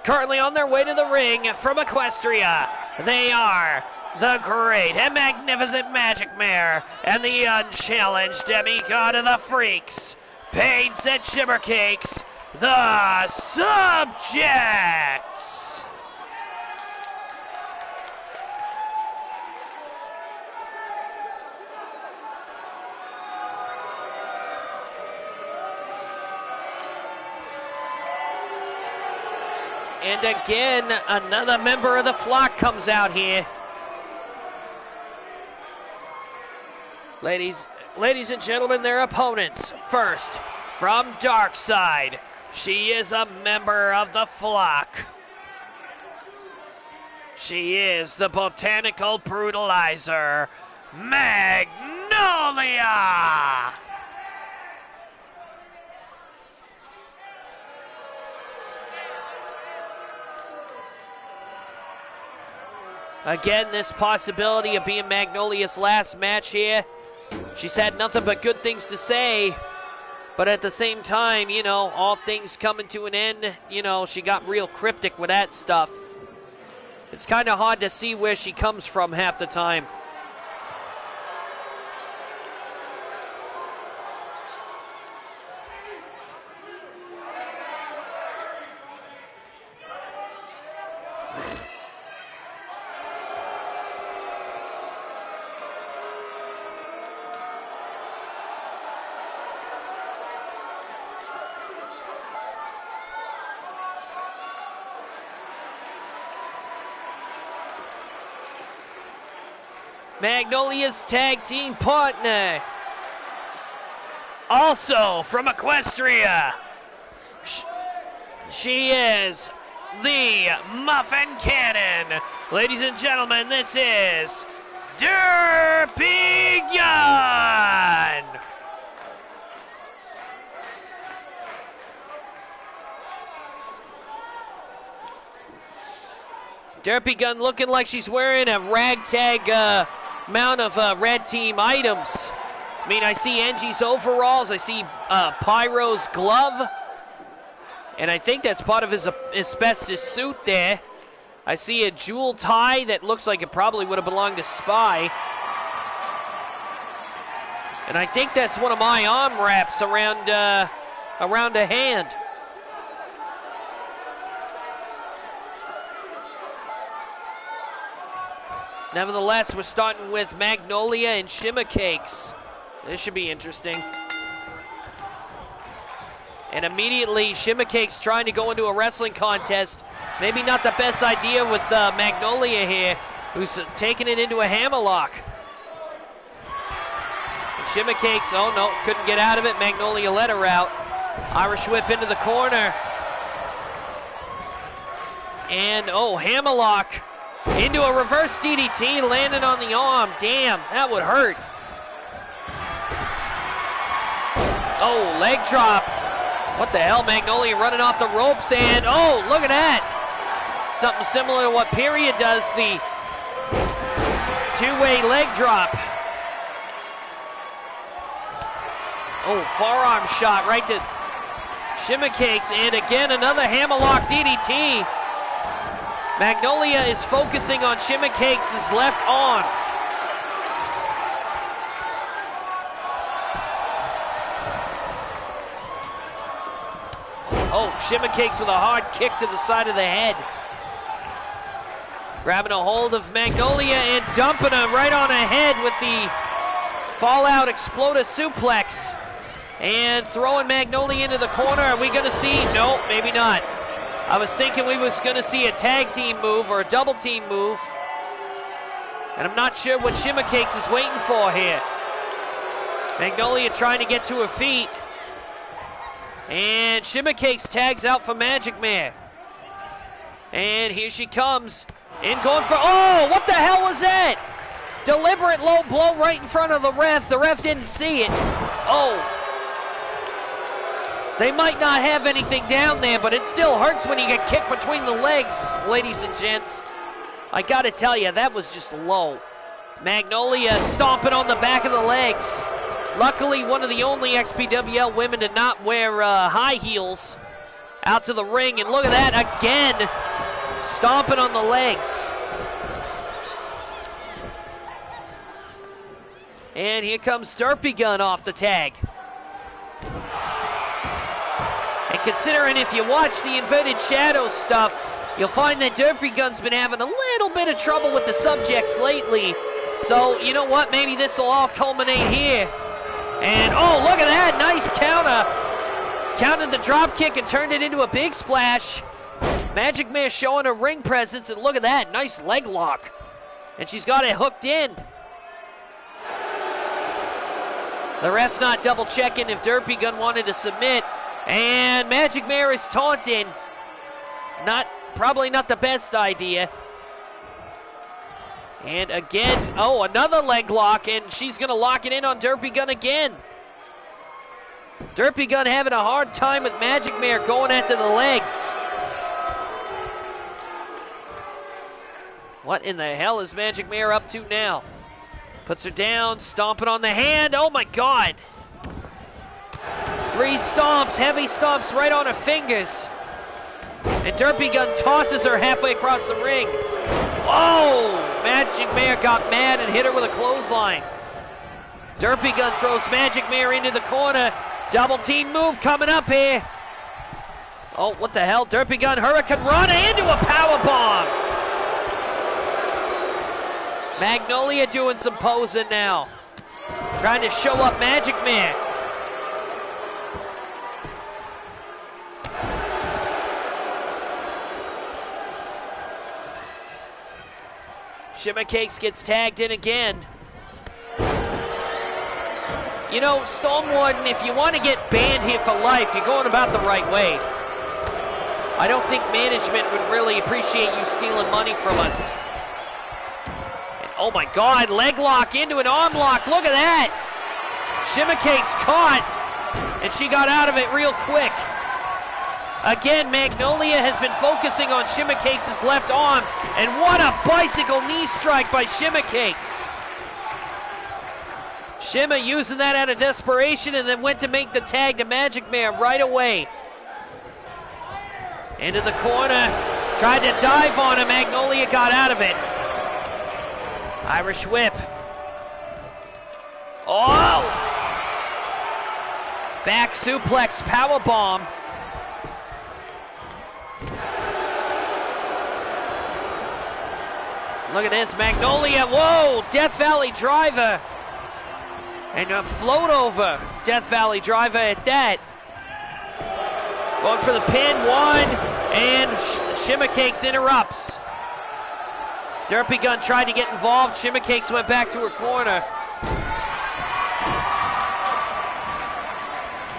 Currently on their way to the ring from Equestria, they are the great and magnificent Magic Mare and the unchallenged demigod of the freaks, Paints and Shimmer Cakes, the Subjects. And again, another member of the flock comes out here. Ladies and gentlemen, their opponents. First, from Darkside, she is a member of the flock. She is the Botanical Brutalizer, Magnolia! Again, this possibility of being Magnolia's last match here. She's had nothing but good things to say. But at the same time, you know, all things coming to an end. You know, she got real cryptic with that stuff. It's kind of hard to see where she comes from half the time. Magnolia's tag team partner. Also from Equestria. She is the Muffin Cannon. Ladies and gentlemen, this is Derpy Gunn. Derpy Gunn looking like she's wearing a ragtag amount of red team items. I mean, I see Angie's overalls, I see Pyro's glove, and I think that's part of his asbestos suit there. I see a jewel tie that looks like it probably would have belonged to Spy. And I think that's one of my arm wraps around a hand. Nevertheless, we're starting with Magnolia and Shimmer Cakes. This should be interesting. And immediately, Shimmer Cakes trying to go into a wrestling contest. Maybe not the best idea with Magnolia here, who's taking it into a hammerlock. And Shimmer Cakes, oh no, couldn't get out of it. Magnolia let her out. Irish whip into the corner. And, oh, hammerlock. Into a reverse DDT, landing on the arm. Damn, that would hurt. Oh, leg drop. What the hell, Magnolia running off the ropes, and oh, look at that. Something similar to what Period does, the two-way leg drop. Oh, forearm shot right to Shimmer Cakes, and again another hammerlock DDT. Magnolia is focusing on Shimmer Cakes' left arm. Oh, Shimmer Cakes with a hard kick to the side of the head. Grabbing a hold of Magnolia and dumping her right on her head with the Fallout Exploder suplex. And throwing Magnolia into the corner. Are we going to see? No, maybe not. I was thinking we was going to see a tag team move or a double team move. And I'm not sure what Shimmer Cakes is waiting for here. Magnolia trying to get to her feet. And Shimmer Cakes tags out for Magic Mare. And here she comes. In going for, oh, what the hell was that? Deliberate low blow right in front of the ref. The ref didn't see it. Oh. They might not have anything down there, but it still hurts when you get kicked between the legs, ladies and gents. I gotta tell you, that was just low. Magnolia stomping on the back of the legs. Luckily, one of the only XPWL women to not wear high heels out to the ring. And look at that again, stomping on the legs. And here comes Derpy Gun off the tag. And considering if you watch the Inverted Shadows stuff, you'll find that Derpy Gun's been having a little bit of trouble with the subjects lately. So, you know what? Maybe this will all culminate here. And, oh, look at that. Nice counter. Counted the drop kick and turned it into a big splash. Magic Mare showing her ring presence. And look at that. Nice leg lock. And she's got it hooked in. The ref not double checking if Derpy Gun wanted to submit. And Magic Mare is taunting. Probably not the best idea. And again, oh, another leg lock, and she's going to lock it in on Derpy Gun again. Derpy Gun having a hard time with Magic Mare going after the legs. What in the hell is Magic Mare up to now? Puts her down, stomping on the hand. Oh my God. 3 stomps, heavy stomps right on her fingers. And Derpy Gun tosses her halfway across the ring. Oh! Magic Mare got mad and hit her with a clothesline. Derpy Gun throws Magic Mare into the corner. Double team move coming up here. Oh, what the hell? Derpy Gun Hurricane Rana into a powerbomb. Magnolia doing some posing now. Trying to show up Magic Mare. Shimmer Cakes gets tagged in again. You know, Storm Warden, if you want to get banned here for life, you're going about the right way. I don't think management would really appreciate you stealing money from us. And oh my God, leg lock into an arm lock. Look at that. Shimmer Cakes caught, and she got out of it real quick. Again, Magnolia has been focusing on Shimmer Cakes' left arm, and what a bicycle knee strike by Shimmer Cakes. Shimmer using that out of desperation and then went to make the tag to Magic Mare right away. Into the corner, tried to dive on him, Magnolia got out of it. Irish whip. Oh! Back suplex, powerbomb. Look at this, Magnolia, whoa, Death Valley Driver. And a float over Death Valley Driver at that. Going for the pin, 1, and Shimmer Cakes interrupts. Derpy Gun tried to get involved, Shimmer Cakes went back to her corner.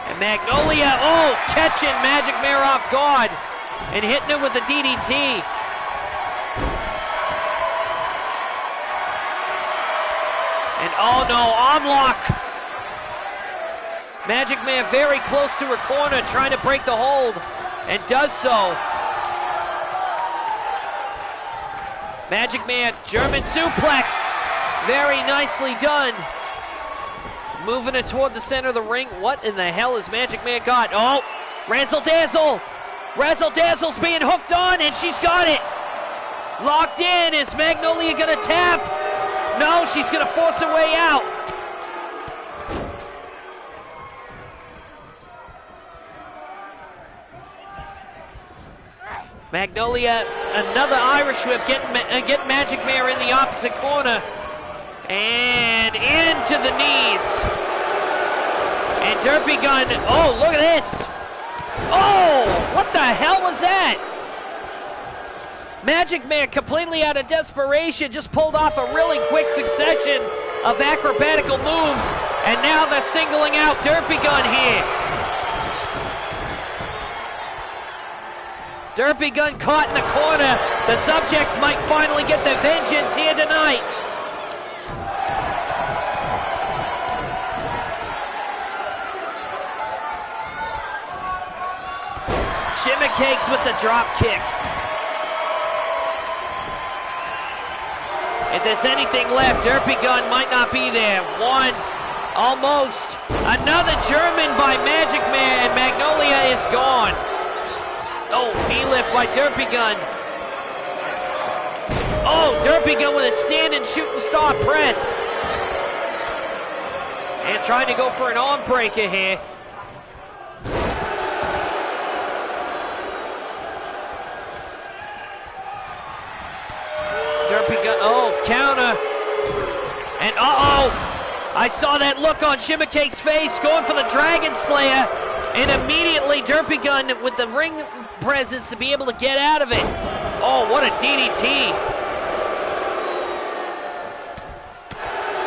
And Magnolia, oh, catching Magic Mare off guard and hitting it with the DDT. And oh no, arm lock. Magic Mare very close to her corner, trying to break the hold, and does so. Magic Mare, German suplex. Very nicely done. Moving it toward the center of the ring. What in the hell has Magic Mare got? Oh, Razzle Dazzle. Razzle Dazzle's being hooked on, and she's got it. Locked in. Is Magnolia gonna tap? No, she's gonna force her way out. Magnolia, another Irish whip, getting Magic Mare in the opposite corner. And into the knees. And Derpy Gun, oh, look at this. Oh, what the hell was that? Magic Man, completely out of desperation, just pulled off a really quick succession of acrobatical moves, and now they're singling out Derpy Gun here. Derpy Gun caught in the corner. The subjects might finally get their vengeance here tonight. Shimmer Cakes with the drop kick. If there's anything left, Derpy Gun might not be there. One, almost. Another German by Magic Man, and Magnolia is gone. Oh, knee lift by Derpy Gun. Oh, Derpy Gun with a standing shooting star press. And trying to go for an arm breaker here. Derpy Gun, oh, counter. And I saw that look on Shimmer Cake's face, going for the Dragon Slayer. And immediately Derpy Gun with the ring presence to be able to get out of it. Oh, what a DDT.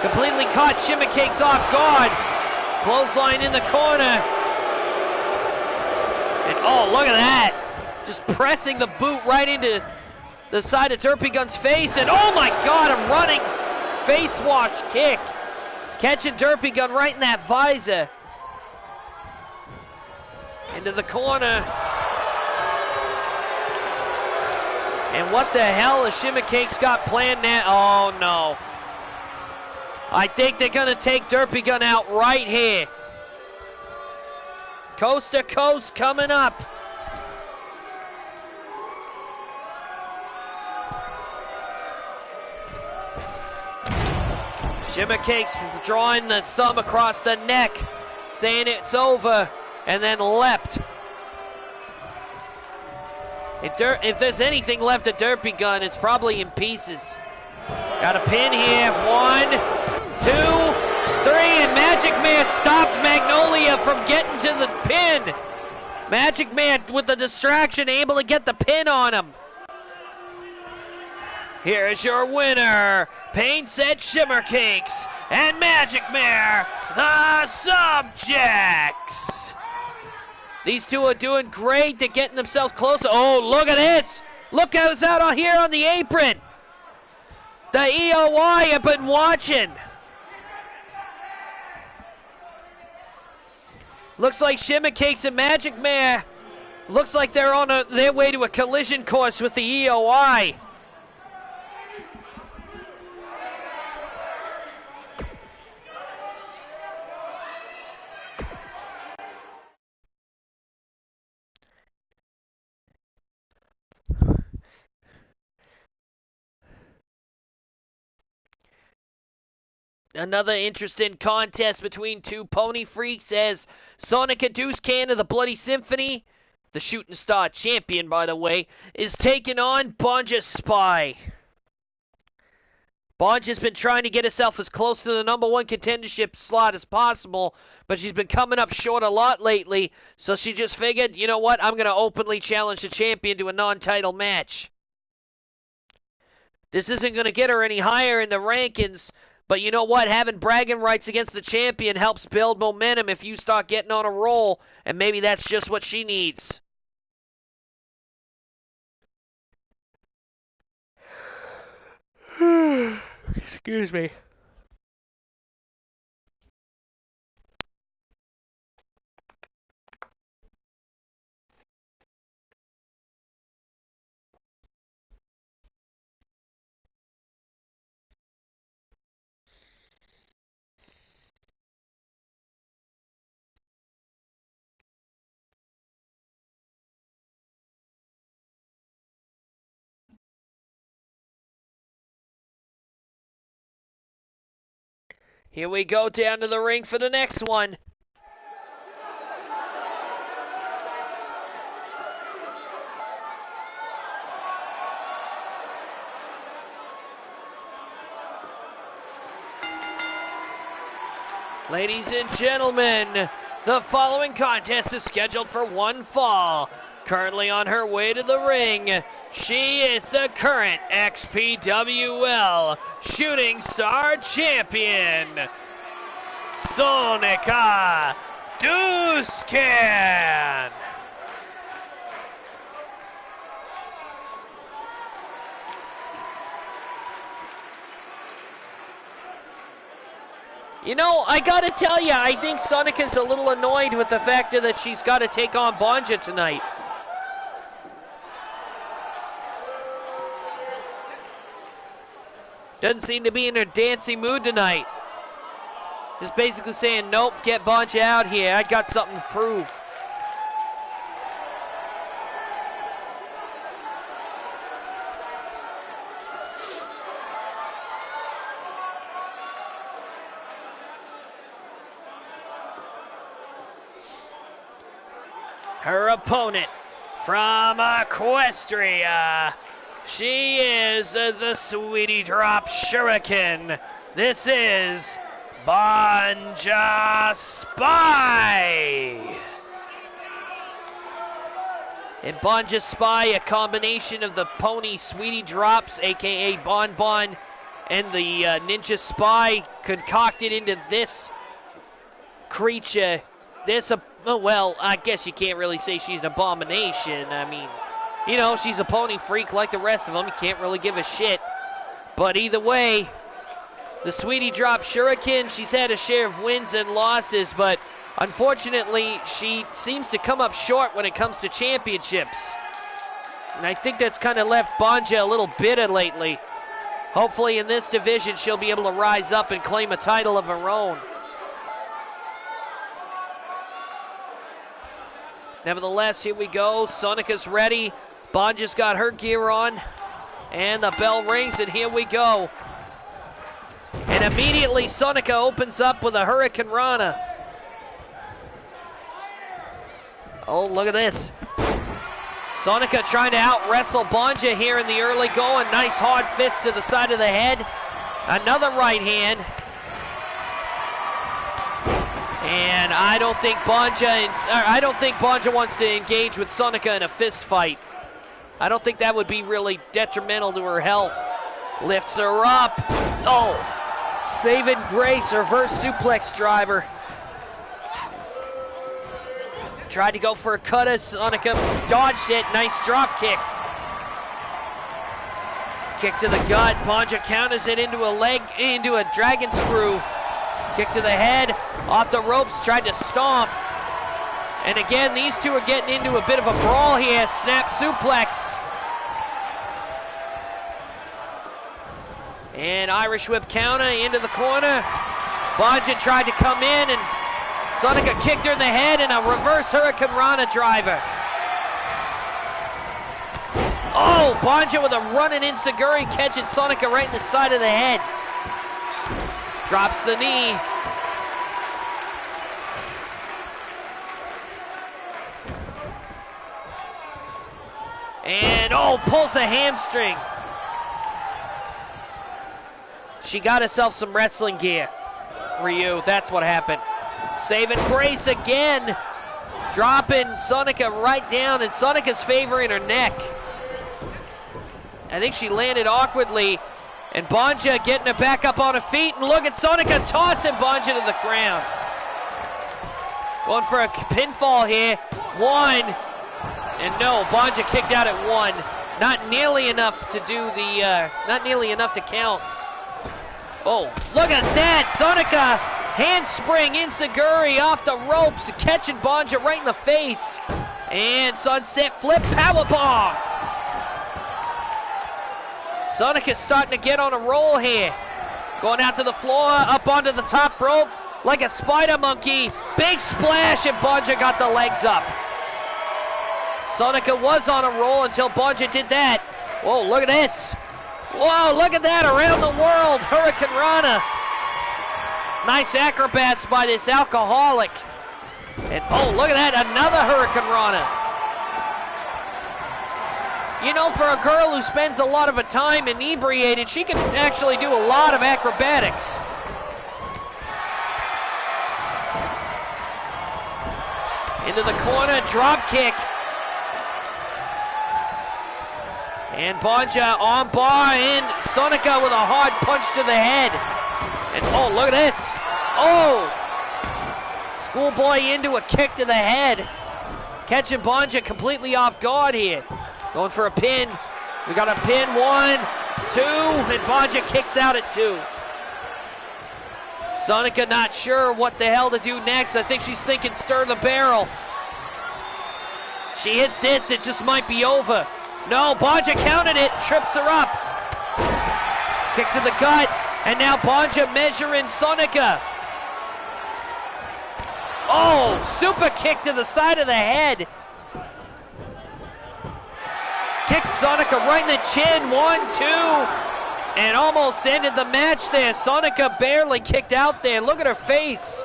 Completely caught Shimmer Cakes off guard. Clothesline in the corner. And oh, look at that. Just pressing the boot right into the side of Derpy Gun's face. And oh my God, a running face wash kick. Catching Derpy Gun right in that visor. Into the corner. And what the hell has Shimmer Cakes got planned now? Oh no. I think they're gonna take Derpy Gun out right here. Coast to coast coming up. Shimmer Cakes drawing the thumb across the neck, saying it's over. And then leapt. If there's anything left of Derpy Gun, it's probably in pieces. Got a pin here. 1, 2, 3, and Magic Man stopped Magnolia from getting to the pin. Magic Man with the distraction, able to get the pin on him. Here's your winner, Pain Said Shimmer Cakes, and Magic Man, the Subjects. These two are doing great. They're getting themselves closer. Oh, look at this. Look who's out on here on the apron. The EOI have been watching. Looks like Shimmer Cakes and Magic Man. Looks like they're on their way to a collision course with the EOI. Another interesting contest between two pony freaks as Sonic and Deuce Can of the Bloody Symphony, the Shooting Star champion, by the way, is taking on Bonja Spy. Bonja's been trying to get herself as close to the #1 contendership slot as possible, but she's been coming up short a lot lately, so she just figured, you know what, I'm going to openly challenge the champion to a non-title match. This isn't going to get her any higher in the rankings, but you know what? Having bragging rights against the champion helps build momentum if you start getting on a roll, and maybe that's just what she needs. Excuse me. Here we go down to the ring for the next one. Ladies and gentlemen, the following contest is scheduled for one fall. Currently on her way to the ring, She is the current XPWL Shooting Star Champion, Sonika Duskan. You know, I gotta tell you, I think Sonika's a little annoyed with the fact that she's got to take on Banja tonight. Doesn't seem to be in her dancing mood tonight. Just basically saying, nope, get Banja out here. I got something to prove. Her opponent from Equestria, she is the Sweetie Drop Shuriken. This is Banja Spy. And Banja Spy, a combination of the pony Sweetie Drops, A.K.A. Bon Bon, and the Ninja Spy concocted into this creature. Well, I guess you can't really say she's an abomination. I mean, you know, she's a pony freak like the rest of them. You can't really give a shit. But either way, the Sweetie Drop Shuriken, she's had a share of wins and losses, but unfortunately, she seems to come up short when it comes to championships. And I think that's kind of left Banja a little bitter lately. Hopefully in this division, she'll be able to rise up and claim a title of her own. Nevertheless, here we go. Sonika's ready. Banja's got her gear on. And the bell rings, and here we go. And immediately, Sonika opens up with a Hurricane Rana. Oh, look at this. Sonika trying to out-wrestle Banja here in the early going. Nice hard fist to the side of the head. Another right hand. And I don't think Banja wants to engage with Sonika in a fist fight. I don't think that would be really detrimental to her health. Lifts her up. Oh, saving grace, reverse suplex driver. Tried to go for a cutter. Sonika dodged it. Nice drop kick. Kick to the gut. Banja counters it into a dragon screw. Kick to the head, off the ropes, tried to stomp. And again, these two are getting into a bit of a brawl here. Snap suplex. And Irish whip counter into the corner. Banja tried to come in, and Sonika kicked her in the head, and a reverse Hurricane Rana driver. Oh, Banja with a running enziguri, catching Sonika right in the side of the head. Drops the knee. And, oh, pulls the hamstring. She got herself some wrestling gear. Ryu, that's what happened. Saving grace again. Dropping Sonika right down, and Sonika's favoring her neck. I think she landed awkwardly. And Banja getting her back up on her feet. And look at Sonika tossing Banja to the ground. Going for a pinfall here. One. And no, Banja kicked out at one. Not nearly enough to do the, not nearly enough to count. Oh, look at that. Sonika handspring enziguri off the ropes. Catching Banja right in the face. And sunset flip powerbomb. Sonika's starting to get on a roll here. Going out to the floor, up onto the top rope like a spider monkey. Big splash, and Banja got the legs up. Sonika was on a roll until Banja did that. Whoa, look at this. Whoa, look at that, around the world. Hurricane Rana. Nice acrobats by this alcoholic. And oh, look at that, another Hurricane Rana. You know, for a girl who spends a lot of her time inebriated, she can actually do a lot of acrobatics. Into the corner, drop kick. And Bonja on bar, and Sonica with a hard punch to the head. And oh, look at this. Oh! Schoolboy into a kick to the head. Catching Bonja completely off guard here. Going for a pin. We got a pin, 1, 2, and Bonja kicks out at 2. Sonica not sure what the hell to do next. I think she's thinking stir the barrel. She hits this, it just might be over. No, Bonja counted it, trips her up. Kick to the gut, and now Bonja measuring Sonica. Oh, super kick to the side of the head. Kicked Sonica right in the chin, 1, 2, and almost ended the match there. Sonica barely kicked out there. Look at her face.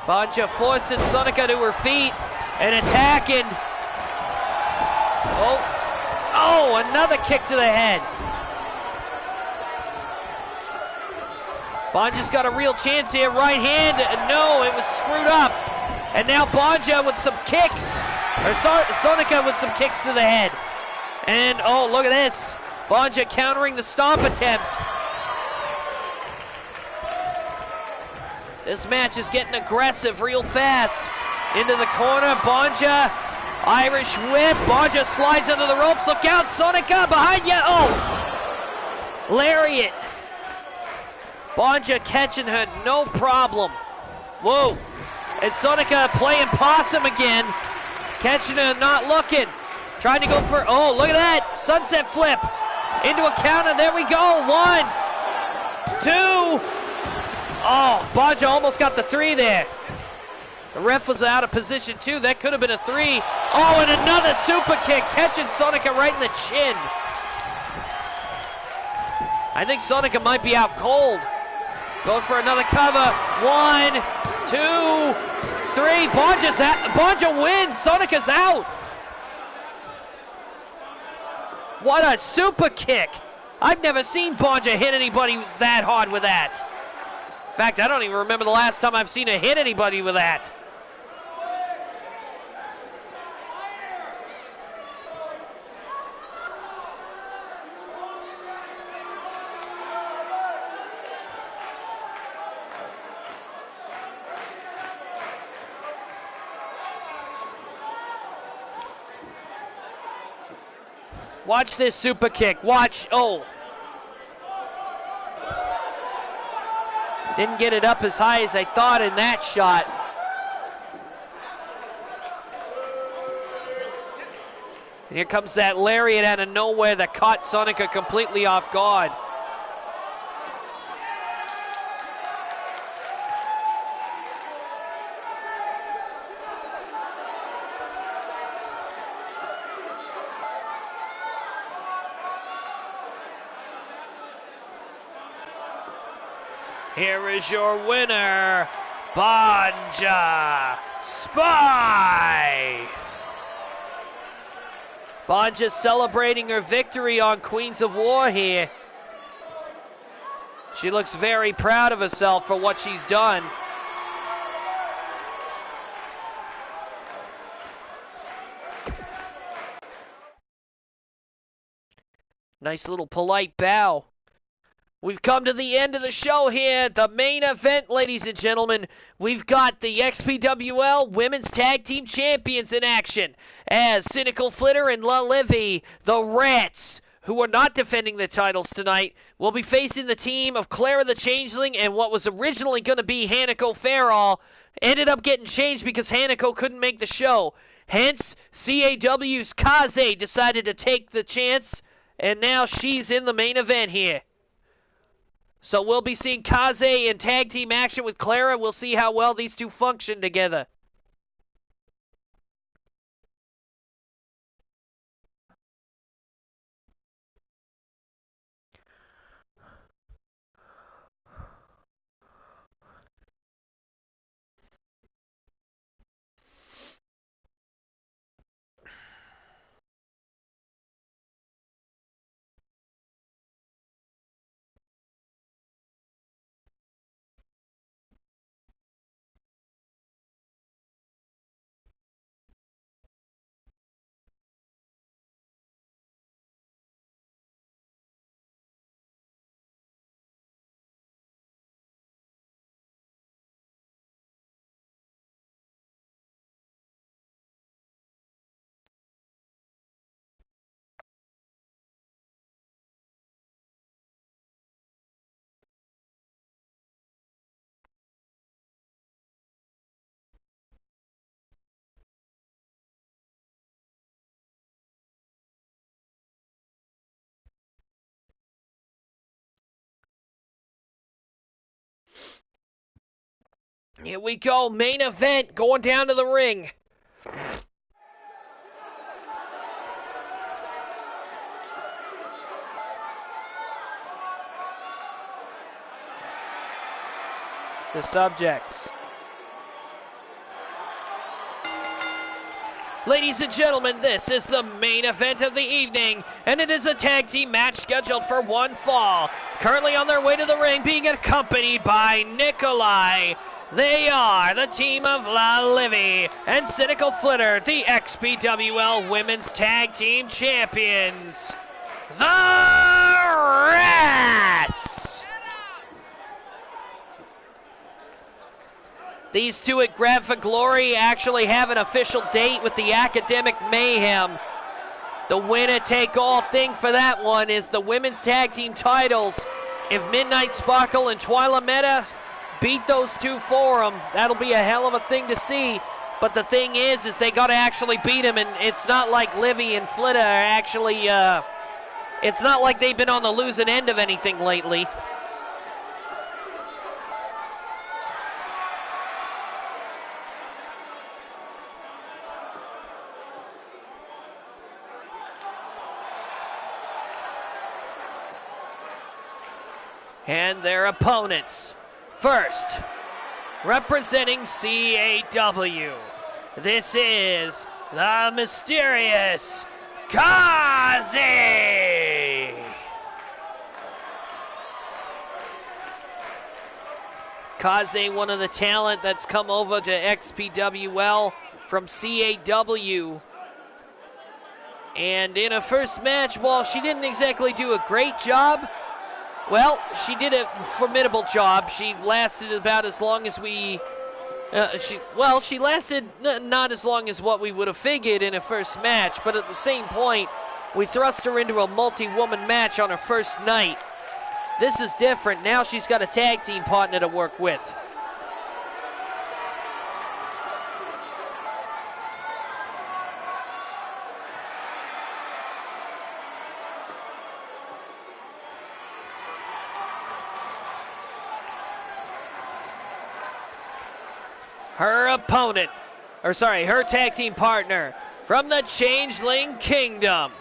Bonja forcing Sonica to her feet and attacking. Oh, another kick to the head. Bonja's got a real chance here. Right hand, no, it was screwed up. And now Bonja with some kicks. Or Sonica with some kicks to the head. And oh, look at this. Bonja countering the stomp attempt. This match is getting aggressive real fast. Into the corner, Bonja, Irish whip. Bonja slides under the ropes. Look out, Sonica behind you. Oh, lariat. Bonja catching her, no problem. Whoa. And Sonica playing possum again. Catching her, not looking. Trying to go for, oh, look at that. Sunset flip. Into a counter, there we go. 1, 2. Oh, Bonja almost got the 3 there. The ref was out of position too. That could have been a 3. Oh, and another super kick. Catching Sonica right in the chin. I think Sonica might be out cold. Going for another cover. 1, 2, 3. Bonja's out. Bonja wins. Sonica's out. What a super kick. I've never seen Bonja hit anybody that hard with that. In fact, I don't even remember the last time I've seen her hit anybody with that. Watch this super kick. Watch. Oh. Didn't get it up as high as I thought in that shot. And here comes that lariat out of nowhere that caught Sonica completely off guard. Here is your winner, Bonja Spy. Bonja celebrating her victory on Queens of War here. She looks very proud of herself for what she's done. Nice little polite bow. We've come to the end of the show here. The main event, ladies and gentlemen. We've got the XPWL Women's Tag Team Champions in action as Cynical Flitter and La Livy, the Rats, who are not defending the titles tonight, will be facing the team of Clara the Changeling and what was originally going to be Hanako Farrell. Ended up getting changed because Hanako couldn't make the show. Hence, CAW's Kaze decided to take the chance, and now she's in the main event here. So we'll be seeing Kaze in tag team action with Clara. We'll see how well these two function together. Here we go, main event, going down to the ring. The subjects. Ladies and gentlemen, this is the main event of the evening, and it is a tag team match scheduled for one fall. Currently on their way to the ring, being accompanied by Nikolai. They are the team of La Livy and Cynical Flitter, the XPWL Women's Tag Team Champions. The Rats! These two at Grab for Glory actually have an official date with the Academic Mayhem. The winner-take-all thing for that one is the women's tag team titles. If Midnight Sparkle and Twyla Meta beat those two for them, that'll be a hell of a thing to see. But the thing is they got to actually beat them, and it's not like Livy and Flitta are actually, it's not like they've been on the losing end of anything lately. And their opponents. First, representing CAW, this is the mysterious Kaze! Kaze, one of the talent that's come over to XPWL from CAW. And in her first match, while she didn't exactly do a great job, well, she did a formidable job. She lasted about as long as she lasted not as long as what we would have figured in her first match, but at the same point, we thrust her into a multi-woman match on her first night. This is different. Now she's got a tag team partner to work with. Her tag team partner from the Changeling Kingdom.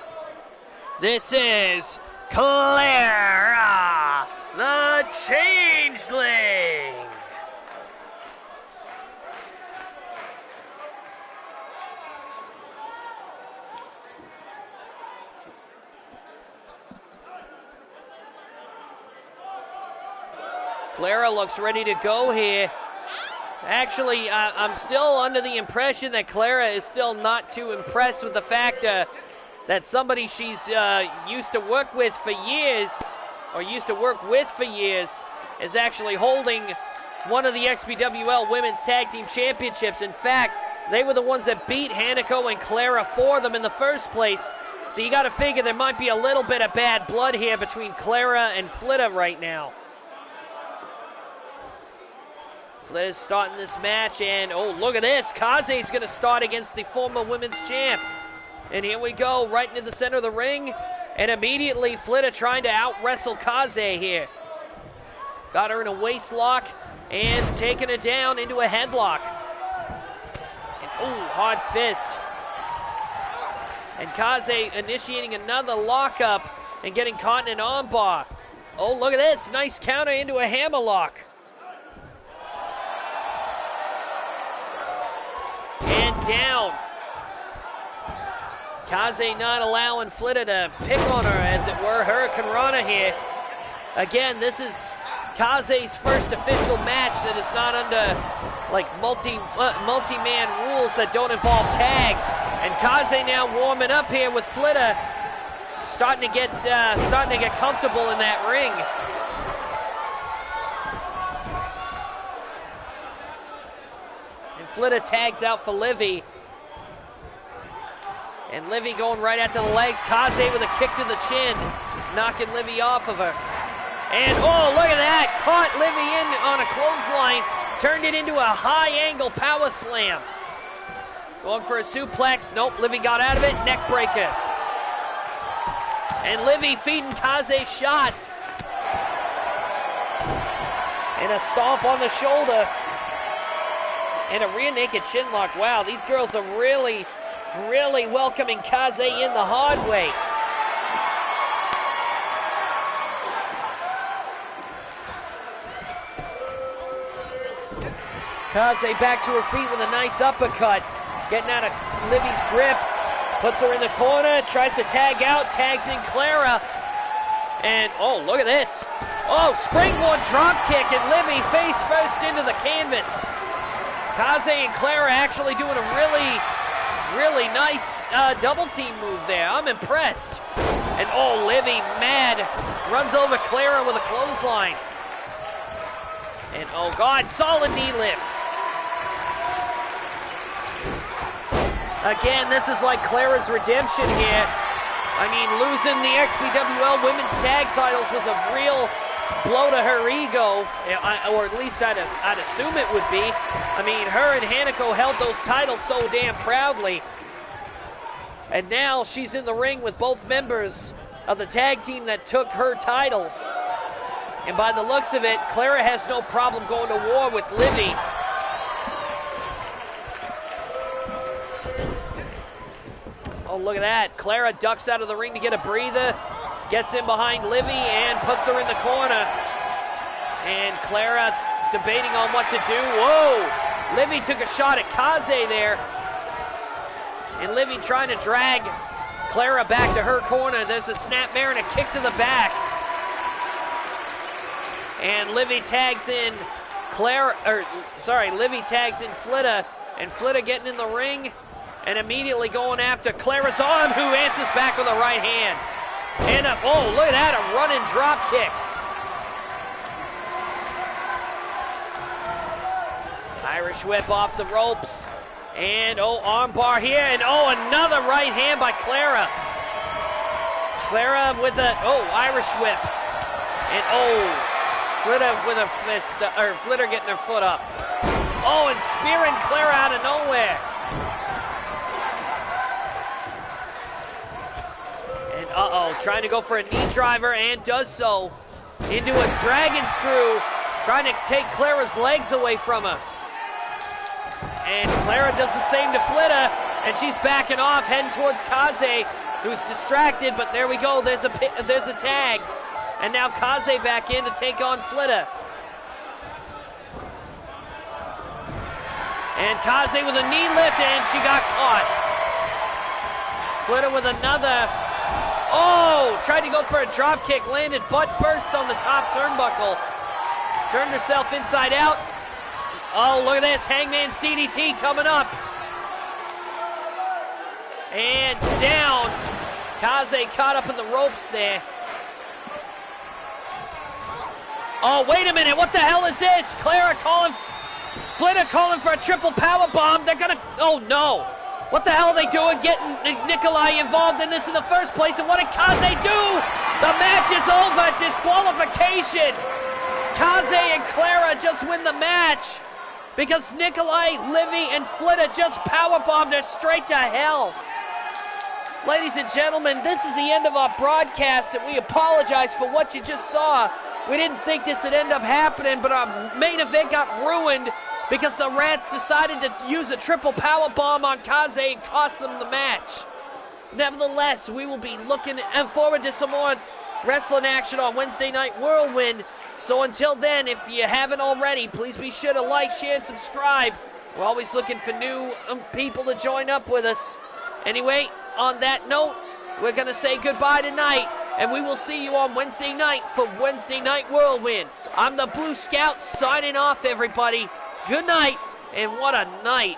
This is Clara, the Changeling. Clara looks ready to go here. Actually, I'm still under the impression that Clara is still not too impressed with the fact that somebody she's used to work with for years, is actually holding one of the XPWL Women's Tag Team Championships. In fact, they were the ones that beat Hanako and Clara for them in the first place. So you got to figure there might be a little bit of bad blood here between Clara and Flitta right now. Flitta's starting this match, and oh, look at this. Kaze's going to start against the former women's champ. And here we go, right into the center of the ring. And immediately, Flitta trying to out-wrestle Kaze here. Got her in a waist lock and taking her down into a headlock. And oh, hard fist. And Kaze initiating another lockup and getting caught in an armbar. Oh, look at this. Nice counter into a hammerlock. And down. Kaze not allowing Flitta to pick on her, as it were. Hurricane Rana here. Again, this is Kaze's first official match that is not under like multi-man rules that don't involve tags. And Kaze now warming up here with Flitta, starting to get comfortable in that ring. Flitta tags out for Livy. And Livy going right at the legs. Kaze with a kick to the chin, knocking Livy off of her. And oh, look at that. Caught Livy in on a clothesline. Turned it into a high angle power slam. Going for a suplex. Nope, Livy got out of it. Neck breaker. And Livy feeding Kaze shots. And a stomp on the shoulder. And a rear naked chin lock. Wow, these girls are really, really welcoming Kaze in the hard way. Kaze back to her feet with a nice uppercut. Getting out of Livy's grip. Puts her in the corner. Tries to tag out. Tags in Clara. And, oh, look at this. Oh, springboard drop kick. And Livy face first into the canvas. Kaze and Clara actually doing a really, really nice double team move there. I'm impressed. And, oh, Livy, mad. Runs over Clara with a clothesline. And, oh, God, solid knee lift. Again, this is like Clara's redemption here. I mean, losing the XPWL Women's Tag titles was a real blow to her ego, or at least I'd assume it would be. I mean, her and Hanako held those titles so damn proudly. And now she's in the ring with both members of the tag team that took her titles. And by the looks of it, Clara has no problem going to war with Livy. Oh, look at that. Clara ducks out of the ring to get a breather. Gets in behind Livy and puts her in the corner. And Clara debating on what to do. Whoa! Livy took a shot at Kaze there. And Livy trying to drag Clara back to her corner. There's a snapmare and a kick to the back. And Livy tags in Livy tags in Flitta. And Flitta getting in the ring and immediately going after Clara's arm, who answers back with a right hand. And oh, look at that, a running drop kick. Irish whip off the ropes. And oh, armbar here. And oh, another right hand by Clara. Clara with a, oh, Irish whip. And oh, Flitta with a fist, or Flitta getting her foot up. Oh, and spearing Clara out of nowhere. And uh-oh, trying to go for a knee driver and does so. Into a dragon screw, trying to take Clara's legs away from her. And Clara does the same to Flitta, and she's backing off, heading towards Kaze, who's distracted, but there we go, there's a tag. And now Kaze back in to take on Flitta. And Kaze with a knee lift, and she got caught. Flitta with another. Oh, tried to go for a drop kick, landed butt first on the top turnbuckle. Turned herself inside out. Oh, look at this, Hangman's DDT coming up. And down. Kaze caught up in the ropes there. Oh, wait a minute, what the hell is this? Flitta calling for a triple power bomb. They're gonna, oh no. What the hell are they doing getting Nikolai involved in this in the first place? And what did Kaze do? The match is over, disqualification. Kaze and Clara just win the match because Nikolai, Livy, and Flitta just powerbombed her straight to hell. Ladies and gentlemen, this is the end of our broadcast, and we apologize for what you just saw. We didn't think this would end up happening, but our main event got ruined because the Rats decided to use a triple power bomb on Kaze and cost them the match. Nevertheless, we will be looking forward to some more wrestling action on Wednesday Night Whirlwind. So until then, if you haven't already, please be sure to like, share, and subscribe. We're always looking for new people to join up with us. Anyway, on that note, we're going to say goodbye tonight, and we will see you on Wednesday night for Wednesday Night Whirlwind. I'm the Blue Scout signing off, everybody. Good night, and what a night.